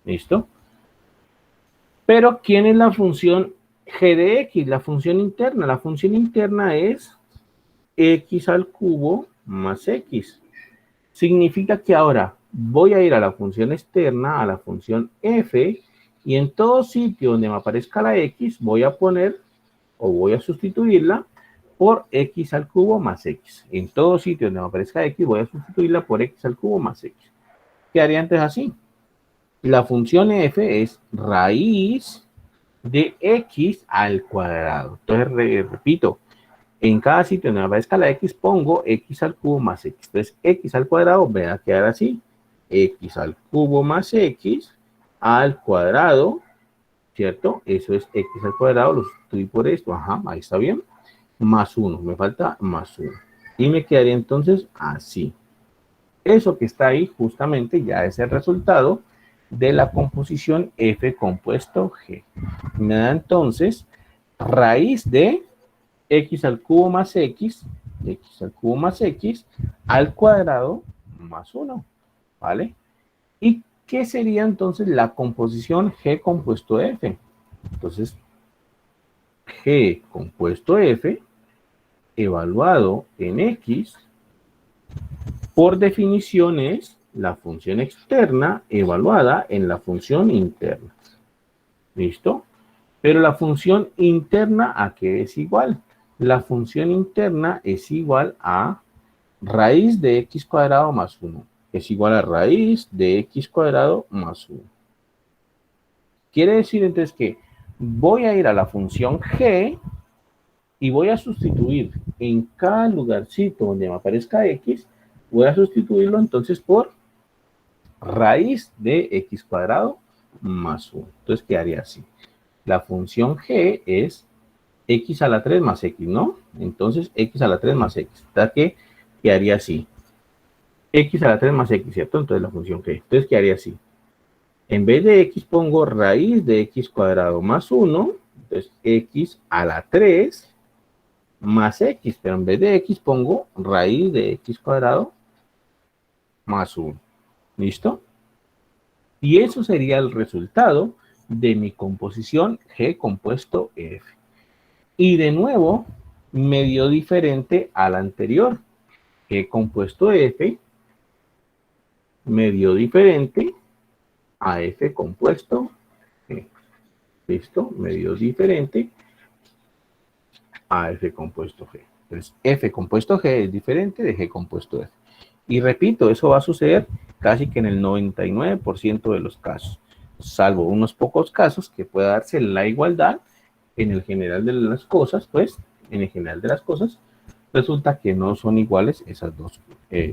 ¿Listo? Pero, ¿quién es la función g de x? La función interna. La función interna es x al cubo más x. Significa que ahora voy a ir a la función externa, a la función f, y en todo sitio donde me aparezca la x, voy a poner o voy a sustituirla por x al cubo más x. En todo sitio donde me aparezca x, voy a sustituirla por x al cubo más x. Quedaría antes así. La función f es raíz de x al cuadrado. Entonces, repito, en cada sitio donde me aparezca la x, pongo x al cubo más x. Entonces, x al cuadrado va a quedar así. X al cubo más x al cuadrado, ¿cierto? Eso es x al cuadrado, lo sustituí por esto. Ajá, ahí está bien. Más 1, me falta más 1. Y me quedaría entonces así. Eso que está ahí justamente ya es el resultado de la composición f compuesto g. Me da entonces raíz de x al cubo más x al cubo más x al cuadrado más 1, ¿vale? ¿Y qué sería entonces la composición g compuesto f? Entonces, g compuesto f evaluado en x, por definición es la función externa evaluada en la función interna. ¿Listo? Pero la función interna, ¿a qué es igual? La función interna es igual a raíz de x cuadrado más 1. es igual a raíz de x cuadrado más 1. Quiere decir entonces que voy a ir a la función g y voy a sustituir en cada lugarcito donde me aparezca x, voy a sustituirlo entonces por raíz de x cuadrado más 1. Entonces quedaría así. La función g es x a la 3 más x, ¿no? Entonces x a la 3 más x. ¿Está que quedaría así? X a la 3 más x, ¿cierto? Entonces la función g. Entonces quedaría así. En vez de x pongo raíz de x cuadrado más 1. Entonces x a la 3 más x. Pero en vez de x pongo raíz de x cuadrado más 1. ¿Listo? Y eso sería el resultado de mi composición G compuesto F. Y de nuevo, me dio diferente al anterior. G compuesto F me dio diferente a F compuesto G. ¿Listo? Me dio diferente a F compuesto G. Entonces, F compuesto G es diferente de G compuesto F. Y repito, eso va a suceder casi que en el 99% de los casos, salvo unos pocos casos que pueda darse la igualdad. En el general de las cosas, pues, en el general de las cosas, resulta que no son iguales esas dos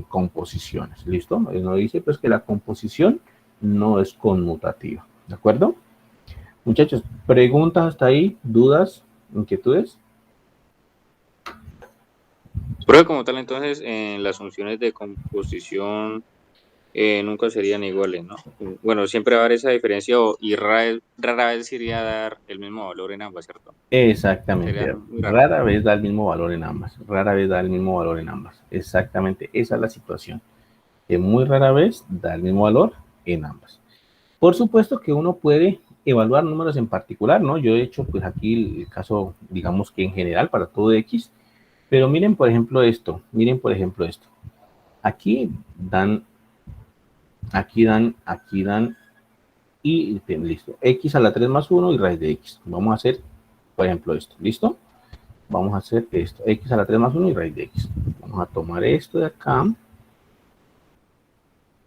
composiciones. ¿Listo? Nos dice, pues, que la composición no es conmutativa. ¿De acuerdo? Muchachos, ¿preguntas hasta ahí? ¿Dudas? ¿Inquietudes? Pero como tal, entonces, en las funciones de composición nunca serían iguales, ¿no? Bueno, siempre va a haber esa diferencia y rara vez se iría a dar el mismo valor en ambas, ¿cierto? Exactamente. Rara vez da el mismo valor en ambas. Rara vez da el mismo valor en ambas. Exactamente. Esa es la situación. Que muy rara vez da el mismo valor en ambas. Por supuesto que uno puede evaluar números en particular, ¿no? Yo he hecho, pues, aquí el caso, digamos que en general para todo X. Pero miren, por ejemplo, esto. Miren, por ejemplo, esto. Aquí dan, y listo. X a la 3 más 1 y raíz de X. Vamos a hacer, por ejemplo, esto. ¿Listo? Vamos a hacer esto. X a la 3 más 1 y raíz de X. Vamos a tomar esto de acá.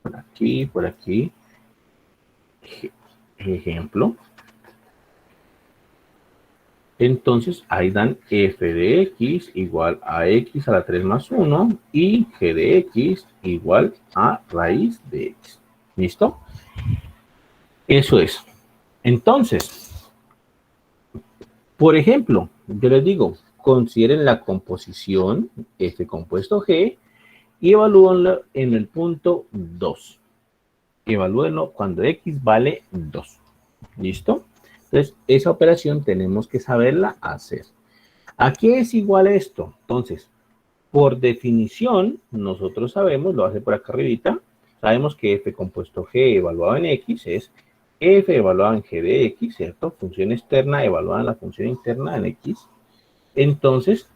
Por aquí, por aquí. Ejemplo. Entonces, ahí dan f de x igual a x a la 3 más 1 y g de x igual a raíz de x. ¿Listo? Eso es. Entonces, por ejemplo, yo les digo, consideren la composición F compuesto G y evalúenlo en el punto 2. Evalúenlo cuando x vale 2. ¿Listo? Entonces, esa operación tenemos que saberla hacer. ¿A qué es igual esto? Entonces, por definición, nosotros sabemos, lo voy a hacer por acá arribita, sabemos que F compuesto G evaluado en X es F evaluado en G de X, ¿cierto? Función externa evaluada en la función interna en X. Entonces,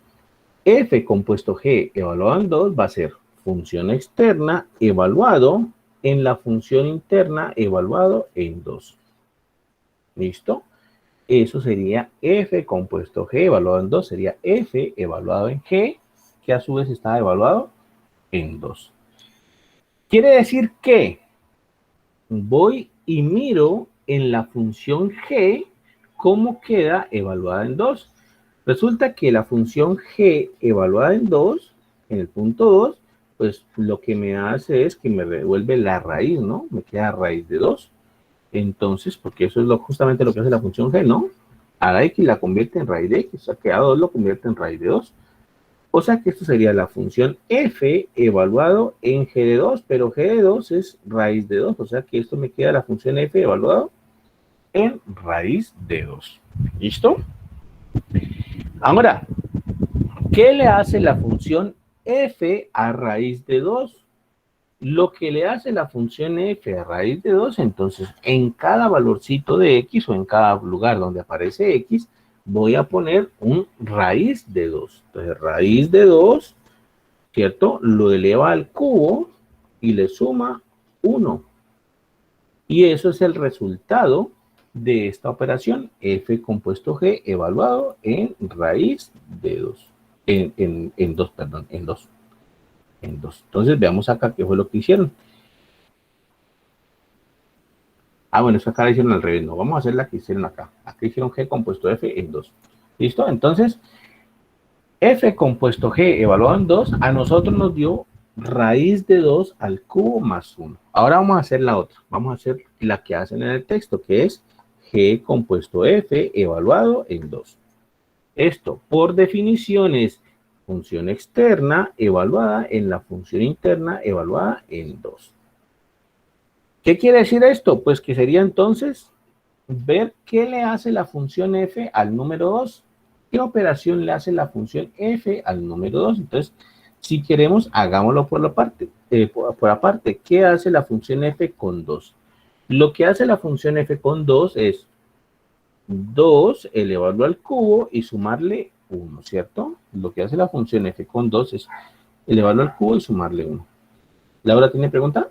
F compuesto G evaluado en 2 va a ser función externa evaluado en la función interna evaluado en 2. ¿Listo? Eso sería F compuesto G evaluado en 2, sería F evaluado en G, que a su vez está evaluado en 2. Quiere decir que voy y miro en la función G cómo queda evaluada en 2. Resulta que la función G evaluada en 2, en el punto 2, pues lo que me hace es que me devuelve la raíz, ¿no? Me queda raíz de 2. Entonces, porque eso es justamente lo que hace la función G, ¿no? A la X la convierte en raíz de X, o sea que a 2 lo convierte en raíz de 2. O sea que esto sería la función F evaluado en G de 2, pero G de 2 es raíz de 2, o sea que esto me queda la función F evaluado en raíz de 2. ¿Listo? Ahora, ¿qué le hace la función F a raíz de 2? Lo que le hace la función F a raíz de 2, entonces, en cada valorcito de X o en cada lugar donde aparece X, voy a poner un raíz de 2. Entonces, raíz de 2, ¿cierto? Lo eleva al cubo y le suma 1. Y eso es el resultado de esta operación, F compuesto G evaluado en raíz de 2. En 2. Entonces, veamos acá qué fue lo que hicieron. Ah, bueno, es que acá la hicieron al revés, no, vamos a hacer la que hicieron acá. Acá hicieron G compuesto F en 2. ¿Listo? Entonces, F compuesto G evaluado en 2, a nosotros nos dio raíz de 2 al cubo más 1. Ahora vamos a hacer la otra. Vamos a hacer la que hacen en el texto, que es G compuesto F evaluado en 2. Esto, por definición, es función externa evaluada en la función interna evaluada en 2. ¿Qué quiere decir esto? Pues que sería entonces ver qué le hace la función f al número 2. ¿Qué operación le hace la función f al número 2? Entonces, si queremos, hagámoslo por aparte. ¿Qué hace la función f con 2? Lo que hace la función f con 2 es 2 elevarlo al cubo y sumarle 1, ¿cierto? Lo que hace la función f con 2 es elevarlo al cubo y sumarle 1. ¿Laura tiene pregunta?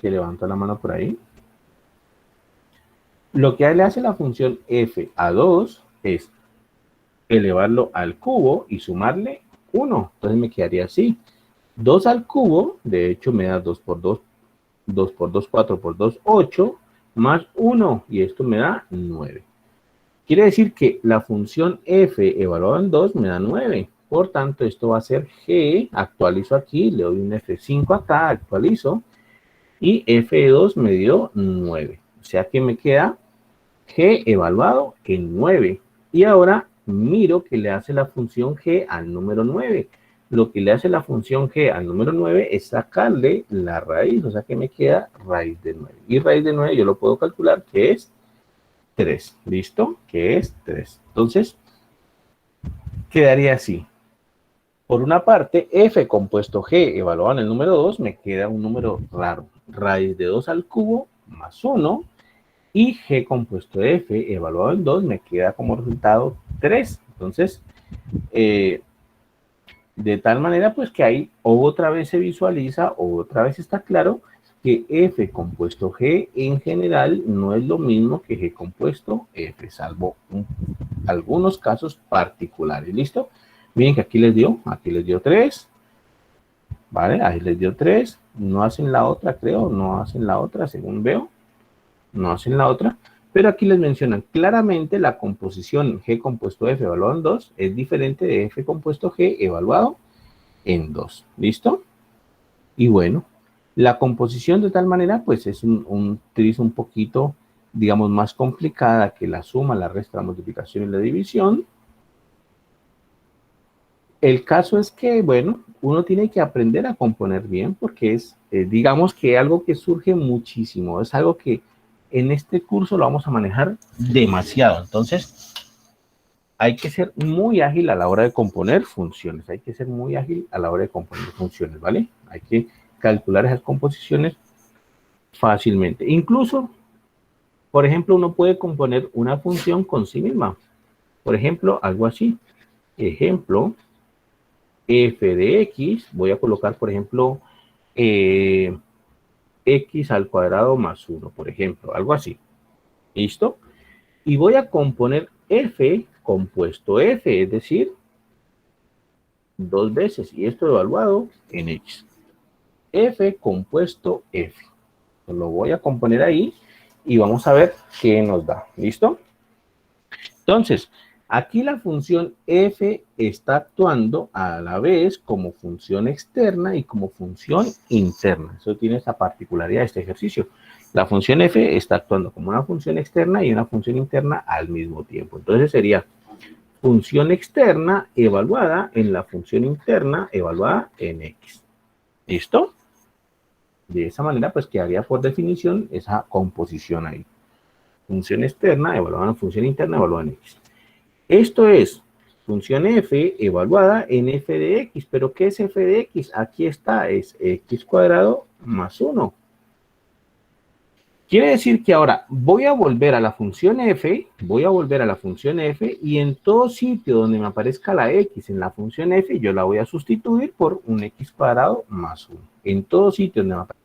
Que levanta la mano por ahí. Lo que le hace la función f a 2 es elevarlo al cubo y sumarle 1. Entonces me quedaría así. 2 al cubo, de hecho me da 2 por 2, 2 por 2, 4 por 2, 8, más 1, y esto me da 9. Quiere decir que la función f evaluada en 2 me da 9. Por tanto, esto va a ser g, actualizo aquí, le doy un F5 acá, actualizo, y f de 2 me dio 9. O sea que me queda g evaluado en 9. Y ahora miro que le hace la función g al número 9. Lo que le hace la función g al número 9 es sacarle la raíz, o sea que me queda raíz de 9. Y raíz de 9 yo lo puedo calcular, que es 3. ¿Listo? Que es 3. Entonces, quedaría así. Por una parte, f compuesto g evaluado en el número 2 me queda un número raro. Raíz de 2 al cubo más 1. Y g compuesto f evaluado en 2 me queda como resultado 3. Entonces, de tal manera pues que ahí otra vez se visualiza, otra vez está claro que f compuesto g en general no es lo mismo que g compuesto f, salvo algunos casos particulares. ¿Listo? Miren que aquí les dio 3. ¿Vale? Ahí les dio 3. No hacen la otra, creo. No hacen la otra, según veo. No hacen la otra. Pero aquí les mencionan claramente la composición G compuesto F evaluado en 2 es diferente de F compuesto G evaluado en 2. ¿Listo? Y bueno, la composición de tal manera pues es un triz un poquito, digamos, más complicada que la suma, la resta, la multiplicación y la división. El caso es que, bueno, uno tiene que aprender a componer bien porque es, digamos que algo que surge muchísimo, es algo que en este curso lo vamos a manejar demasiado. Entonces, hay que ser muy ágil a la hora de componer funciones. Hay que ser muy ágil a la hora de componer funciones, ¿vale? Hay que calcular esas composiciones fácilmente. Incluso, por ejemplo, uno puede componer una función con sí misma. Por ejemplo, algo así. Ejemplo, f de x, voy a colocar, por ejemplo, x al cuadrado más 1, por ejemplo, algo así. ¿Listo? Y voy a componer f compuesto f, es decir, 2 veces, y esto evaluado en x. F compuesto f. Lo voy a componer ahí y vamos a ver qué nos da. ¿Listo? Entonces, aquí la función f está actuando a la vez como función externa y como función interna. Eso tiene esa particularidad de este ejercicio. La función f está actuando como una función externa y una función interna al mismo tiempo. Entonces sería función externa evaluada en la función interna evaluada en x. ¿Listo? De esa manera, pues quedaría por definición esa composición ahí. Función externa evaluada en función interna evaluada en x. Esto es función f evaluada en f de x. ¿Pero qué es f de x? Aquí está, es x cuadrado más 1. Quiere decir que ahora voy a volver a la función f, y en todo sitio donde me aparezca la x en la función f, yo la voy a sustituir por un x cuadrado más 1. En todo sitio donde me aparezca.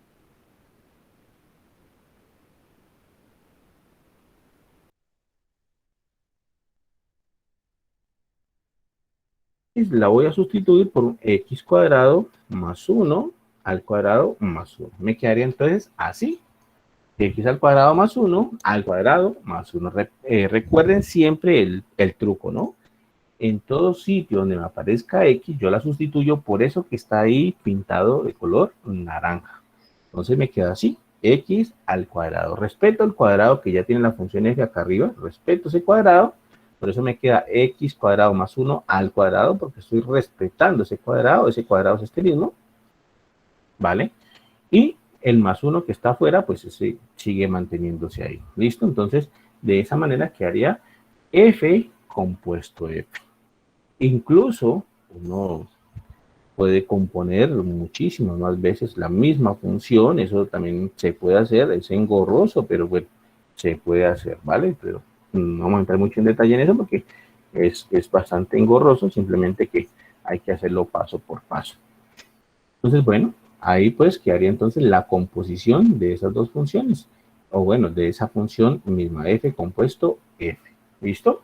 y la voy a sustituir por un x cuadrado más 1 al cuadrado más 1. Me quedaría entonces así. X al cuadrado más 1 al cuadrado más 1. Recuerden siempre el truco, ¿no? En todo sitio donde me aparezca X, yo la sustituyo por eso que está ahí pintado de color naranja. Entonces me queda así, X al cuadrado. Respeto el cuadrado que ya tiene la función F acá arriba, respeto ese cuadrado, por eso me queda X cuadrado más 1 al cuadrado, porque estoy respetando ese cuadrado es este mismo, ¿vale? Y el más 1 que está afuera, pues ese sigue manteniéndose ahí. ¿Listo? Entonces, de esa manera quedaría F compuesto F. Incluso uno puede componer muchísimas más veces la misma función, eso también se puede hacer, es engorroso, pero bueno, se puede hacer, ¿vale? Pero no vamos a entrar mucho en detalle en eso porque es bastante engorroso, simplemente que hay que hacerlo paso por paso. Entonces, bueno, ahí pues quedaría entonces la composición de esas dos funciones, o bueno, de esa función misma, f compuesto f. ¿Listo?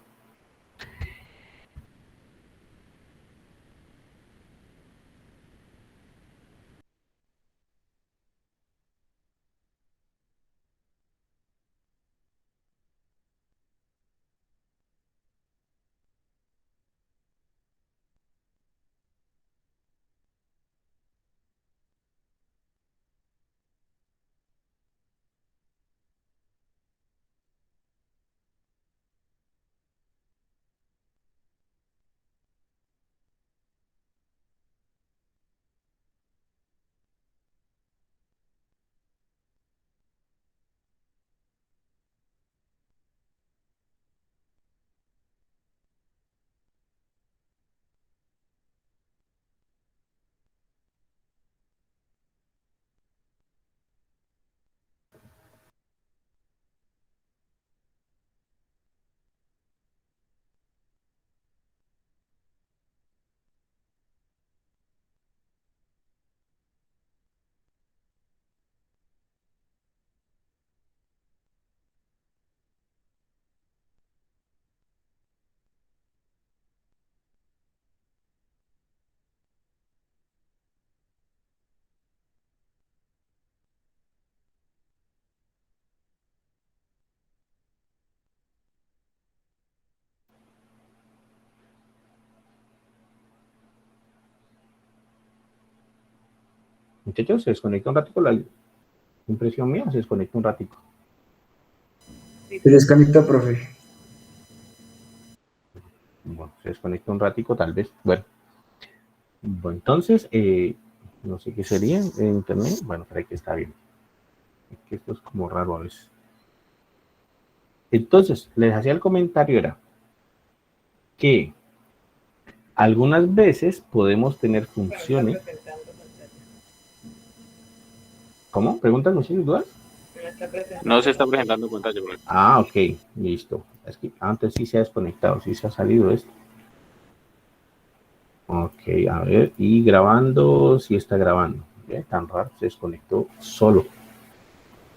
Muchachos, se desconecta un ratico la impresión mía, se desconecta un ratico. Se desconecta, profe. Bueno, se desconecta un ratico tal vez. Bueno, entonces, no sé qué sería en internet. Bueno, para que está bien. Es que esto es como raro a veces. Entonces, les hacía el comentario era que algunas veces podemos tener funciones. ¿Cómo? ¿Preguntas, muchachos, dudas? No se está presentando pantalla, profe. Ah, ok, listo. Es que antes sí se ha desconectado, sí se ha salido esto. Ok, a ver, y grabando, sí está grabando. Tan raro, se desconectó solo.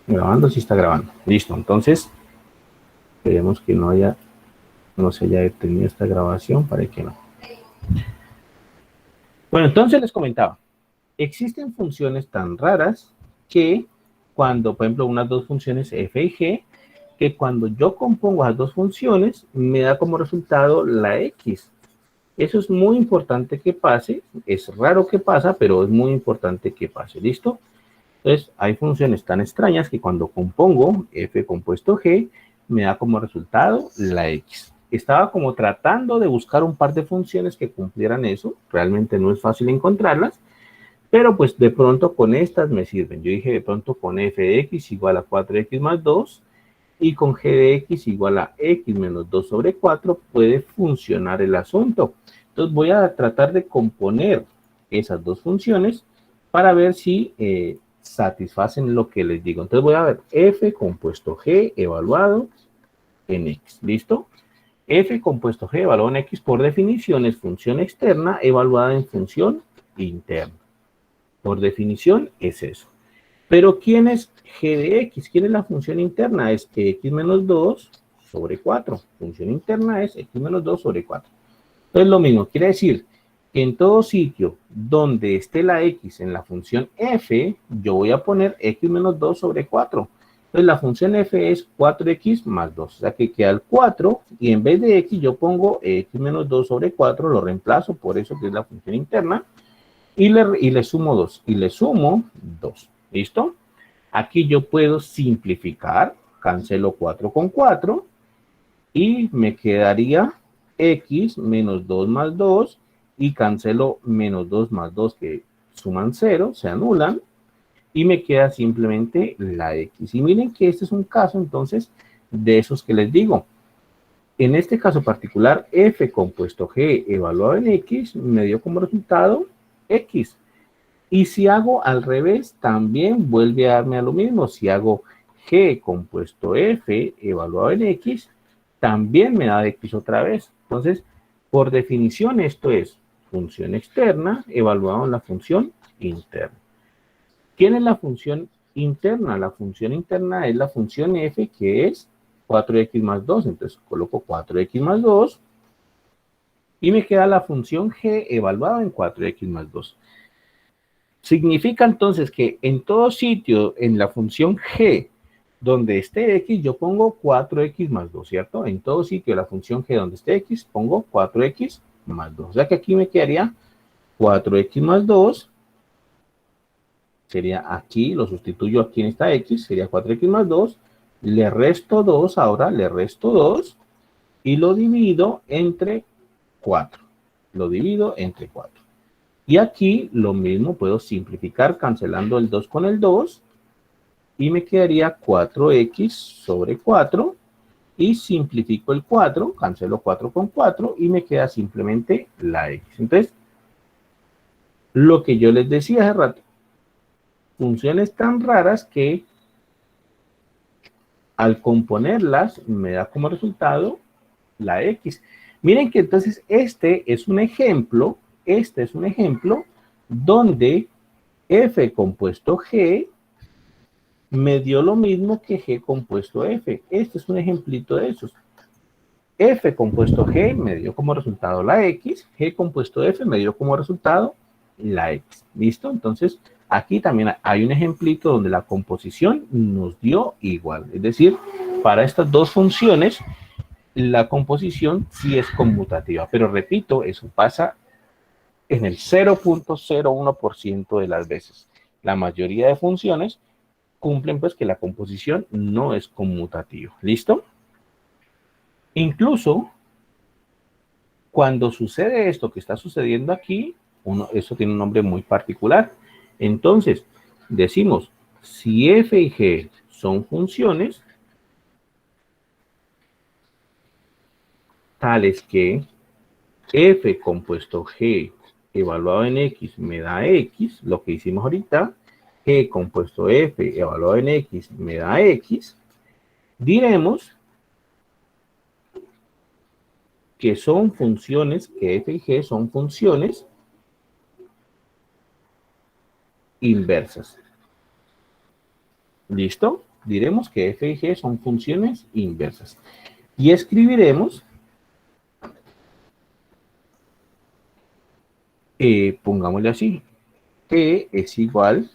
Grabando, sí está grabando. Listo, entonces, esperemos que no se haya detenido esta grabación, para que no. Bueno, entonces les comentaba, existen funciones tan raras que cuando, por ejemplo, unas dos funciones f y g, que cuando yo compongo las dos funciones, me da como resultado la x. Eso es muy importante que pase, es raro que pasa, pero es muy importante que pase, ¿listo? Entonces, hay funciones tan extrañas que cuando compongo f compuesto g, me da como resultado la x. Estaba como tratando de buscar un par de funciones que cumplieran eso, realmente no es fácil encontrarlas, pero pues de pronto con estas me sirven. Yo dije de pronto con f de x igual a 4x más 2 y con g de x igual a x menos 2 sobre 4 puede funcionar el asunto. Entonces voy a tratar de componer esas dos funciones para ver si satisfacen lo que les digo. Entonces voy a ver f compuesto g evaluado en x. ¿Listo? F compuesto g evaluado en x por definición es función externa evaluada en función interna. Por definición es eso. Pero ¿quién es g de x? ¿Quién es la función interna? Es x menos 2 sobre 4. Función interna es x menos 2 sobre 4. Entonces lo mismo, quiere decir que en todo sitio donde esté la x en la función f, yo voy a poner x menos 2 sobre 4. Entonces la función f es 4x más 2, o sea que queda el 4 y en vez de x yo pongo x menos 2 sobre 4, lo reemplazo por eso que es la función interna y le sumo 2 y le sumo 2. ¿Listo? Aquí yo puedo simplificar, cancelo 4 con 4 y me quedaría x menos 2 más 2 y cancelo menos 2 más 2 que suman 0, se anulan y me queda simplemente la x. Y miren que este es un caso entonces de esos que les digo. En este caso particular, f compuesto g evaluado en x me dio como resultado x. Y si hago al revés, también vuelve a darme a lo mismo. Si hago g compuesto f evaluado en x, también me da x otra vez. Entonces, por definición, esto es función externa evaluado en la función interna. ¿Quién es la función interna? La función interna es la función f, que es 4x más 2. Entonces, coloco 4x más 2 y me queda la función g evaluada en 4x más 2. Significa entonces que en todo sitio en la función g donde esté x, yo pongo 4x más 2, ¿cierto? En todo sitio de la función g donde esté x, pongo 4x más 2. O sea que aquí me quedaría 4x más 2. Sería aquí, lo sustituyo aquí en esta x, sería 4x más 2. Le resto 2, ahora le resto 2 y lo divido entre 4. Lo divido entre 4. Y aquí lo mismo, puedo simplificar cancelando el 2 con el 2 y me quedaría 4x sobre 4 y simplifico el 4, cancelo 4 con 4 y me queda simplemente la x. Entonces, lo que yo les decía hace rato, funciones tan raras que al componerlas me da como resultado la x. Miren que entonces este es un ejemplo donde f compuesto g me dio lo mismo que g compuesto f. Este es un ejemplito de esos. F compuesto g me dio como resultado la x, g compuesto f me dio como resultado la x. ¿Listo? Entonces, aquí también hay un ejemplito donde la composición nos dio igual. Es decir, para estas dos funciones, la composición sí es conmutativa. Pero repito, eso pasa en el 0.01% de las veces. La mayoría de funciones cumplen pues que la composición no es conmutativa. ¿Listo? Incluso cuando sucede esto que está sucediendo aquí, eso tiene un nombre muy particular. Entonces, decimos, si f y g son funciones tales que f compuesto g evaluado en x me da x, lo que hicimos ahorita, g compuesto f evaluado en x me da x, diremos que son funciones, que f y g son funciones inversas. ¿Listo? Diremos que f y g son funciones inversas. Y escribiremos, pongámosle así, g es igual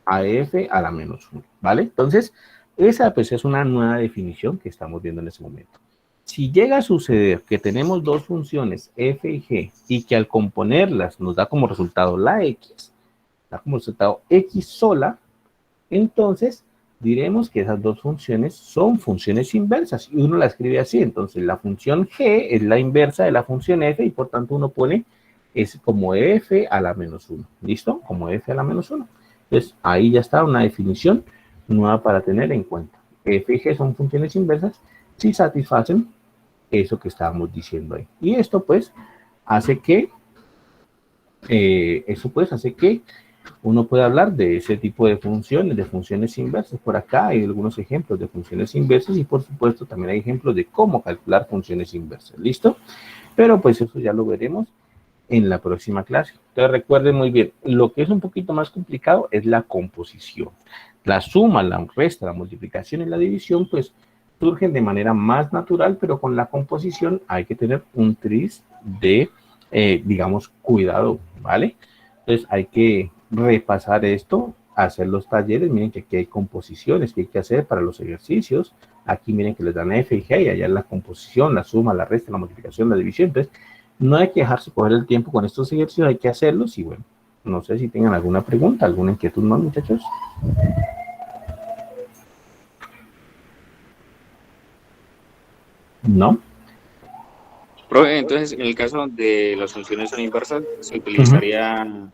a f a la menos 1, ¿vale? Entonces, esa pues es una nueva definición que estamos viendo en este momento. Si llega a suceder que tenemos dos funciones f y g y que al componerlas nos da como resultado la x, da como resultado x sola, entonces diremos que esas dos funciones son funciones inversas y uno la escribe así. Entonces la función g es la inversa de la función f y por tanto uno pone es como f a la menos 1. ¿Listo? Como f a la menos 1. Entonces ahí ya está una definición nueva para tener en cuenta. F y g son funciones inversas si satisfacen eso que estábamos diciendo ahí. Y esto pues hace que uno puede hablar de ese tipo de funciones inversas. Por acá hay algunos ejemplos de funciones inversas y por supuesto también hay ejemplos de cómo calcular funciones inversas. ¿Listo? Pero pues eso ya lo veremos en la próxima clase. Entonces recuerden muy bien, lo que es un poquito más complicado es la composición. La suma, la resta, la multiplicación y la división pues surgen de manera más natural, pero con la composición hay que tener un tris de digamos, cuidado, ¿vale? Entonces hay que repasar esto, hacer los talleres. Miren que aquí hay composiciones que hay que hacer para los ejercicios. Aquí miren que les dan F y G, y allá la composición, la suma, la resta, la multiplicación, la división. Entonces no hay que dejarse coger el tiempo con estos ejercicios, hay que hacerlos. Y bueno, no sé si tengan alguna pregunta, alguna inquietud más, muchachos. ¿No? Profe, entonces, en el caso de las funciones son inversas, se utilizaría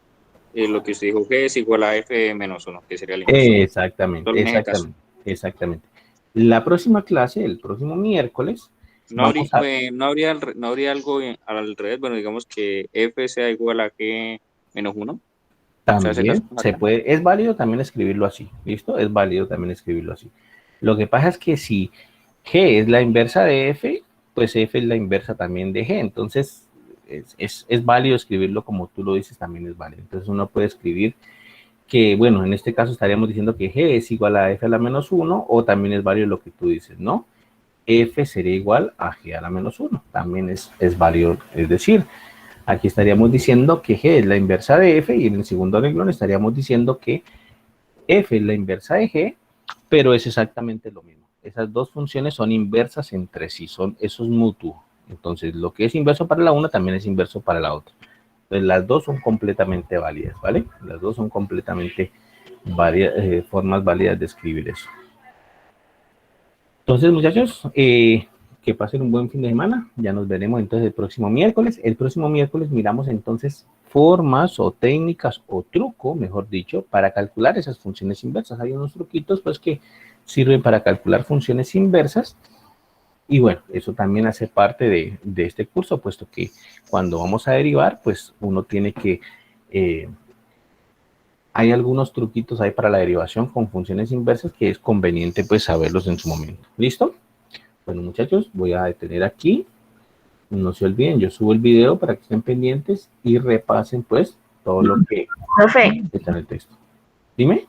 lo que usted dijo, que es igual a f menos 1, que sería la inversión. Exactamente, Solo en ese caso. exactamente. La próxima clase, el próximo miércoles, No habría algo al revés, bueno, digamos que f sea igual a g menos 1. también se puede, es válido también escribirlo así, ¿listo? Es válido también escribirlo así. Lo que pasa es que si g es la inversa de f, pues f es la inversa también de g, entonces es válido escribirlo como tú lo dices, también es válido. Entonces uno puede escribir que, bueno, en este caso estaríamos diciendo que g es igual a f a la menos 1, o también es válido lo que tú dices, ¿no? F sería igual a g a la menos 1, también es válido, es decir, aquí estaríamos diciendo que g es la inversa de f, y en el segundo renglón estaríamos diciendo que f es la inversa de g, pero es exactamente lo mismo. Esas dos funciones son inversas entre sí, eso es mutuo. Entonces, lo que es inverso para la una también es inverso para la otra. Entonces, las dos son completamente válidas, ¿vale? Las dos son completamente válidas, formas válidas de escribir eso. Entonces, muchachos, que pasen un buen fin de semana. Ya nos veremos entonces el próximo miércoles. El próximo miércoles miramos entonces formas o técnicas o truco, mejor dicho, para calcular esas funciones inversas. Hay unos truquitos pues que sirven para calcular funciones inversas. Y bueno, eso también hace parte de este curso, puesto que cuando vamos a derivar, pues uno tiene que... hay algunos truquitos ahí para la derivación con funciones inversas que es conveniente pues saberlos en su momento. ¿Listo? Bueno, muchachos, voy a detener aquí. No se olviden, yo subo el video para que estén pendientes y repasen pues todo lo que Profe, está en el texto. Dime.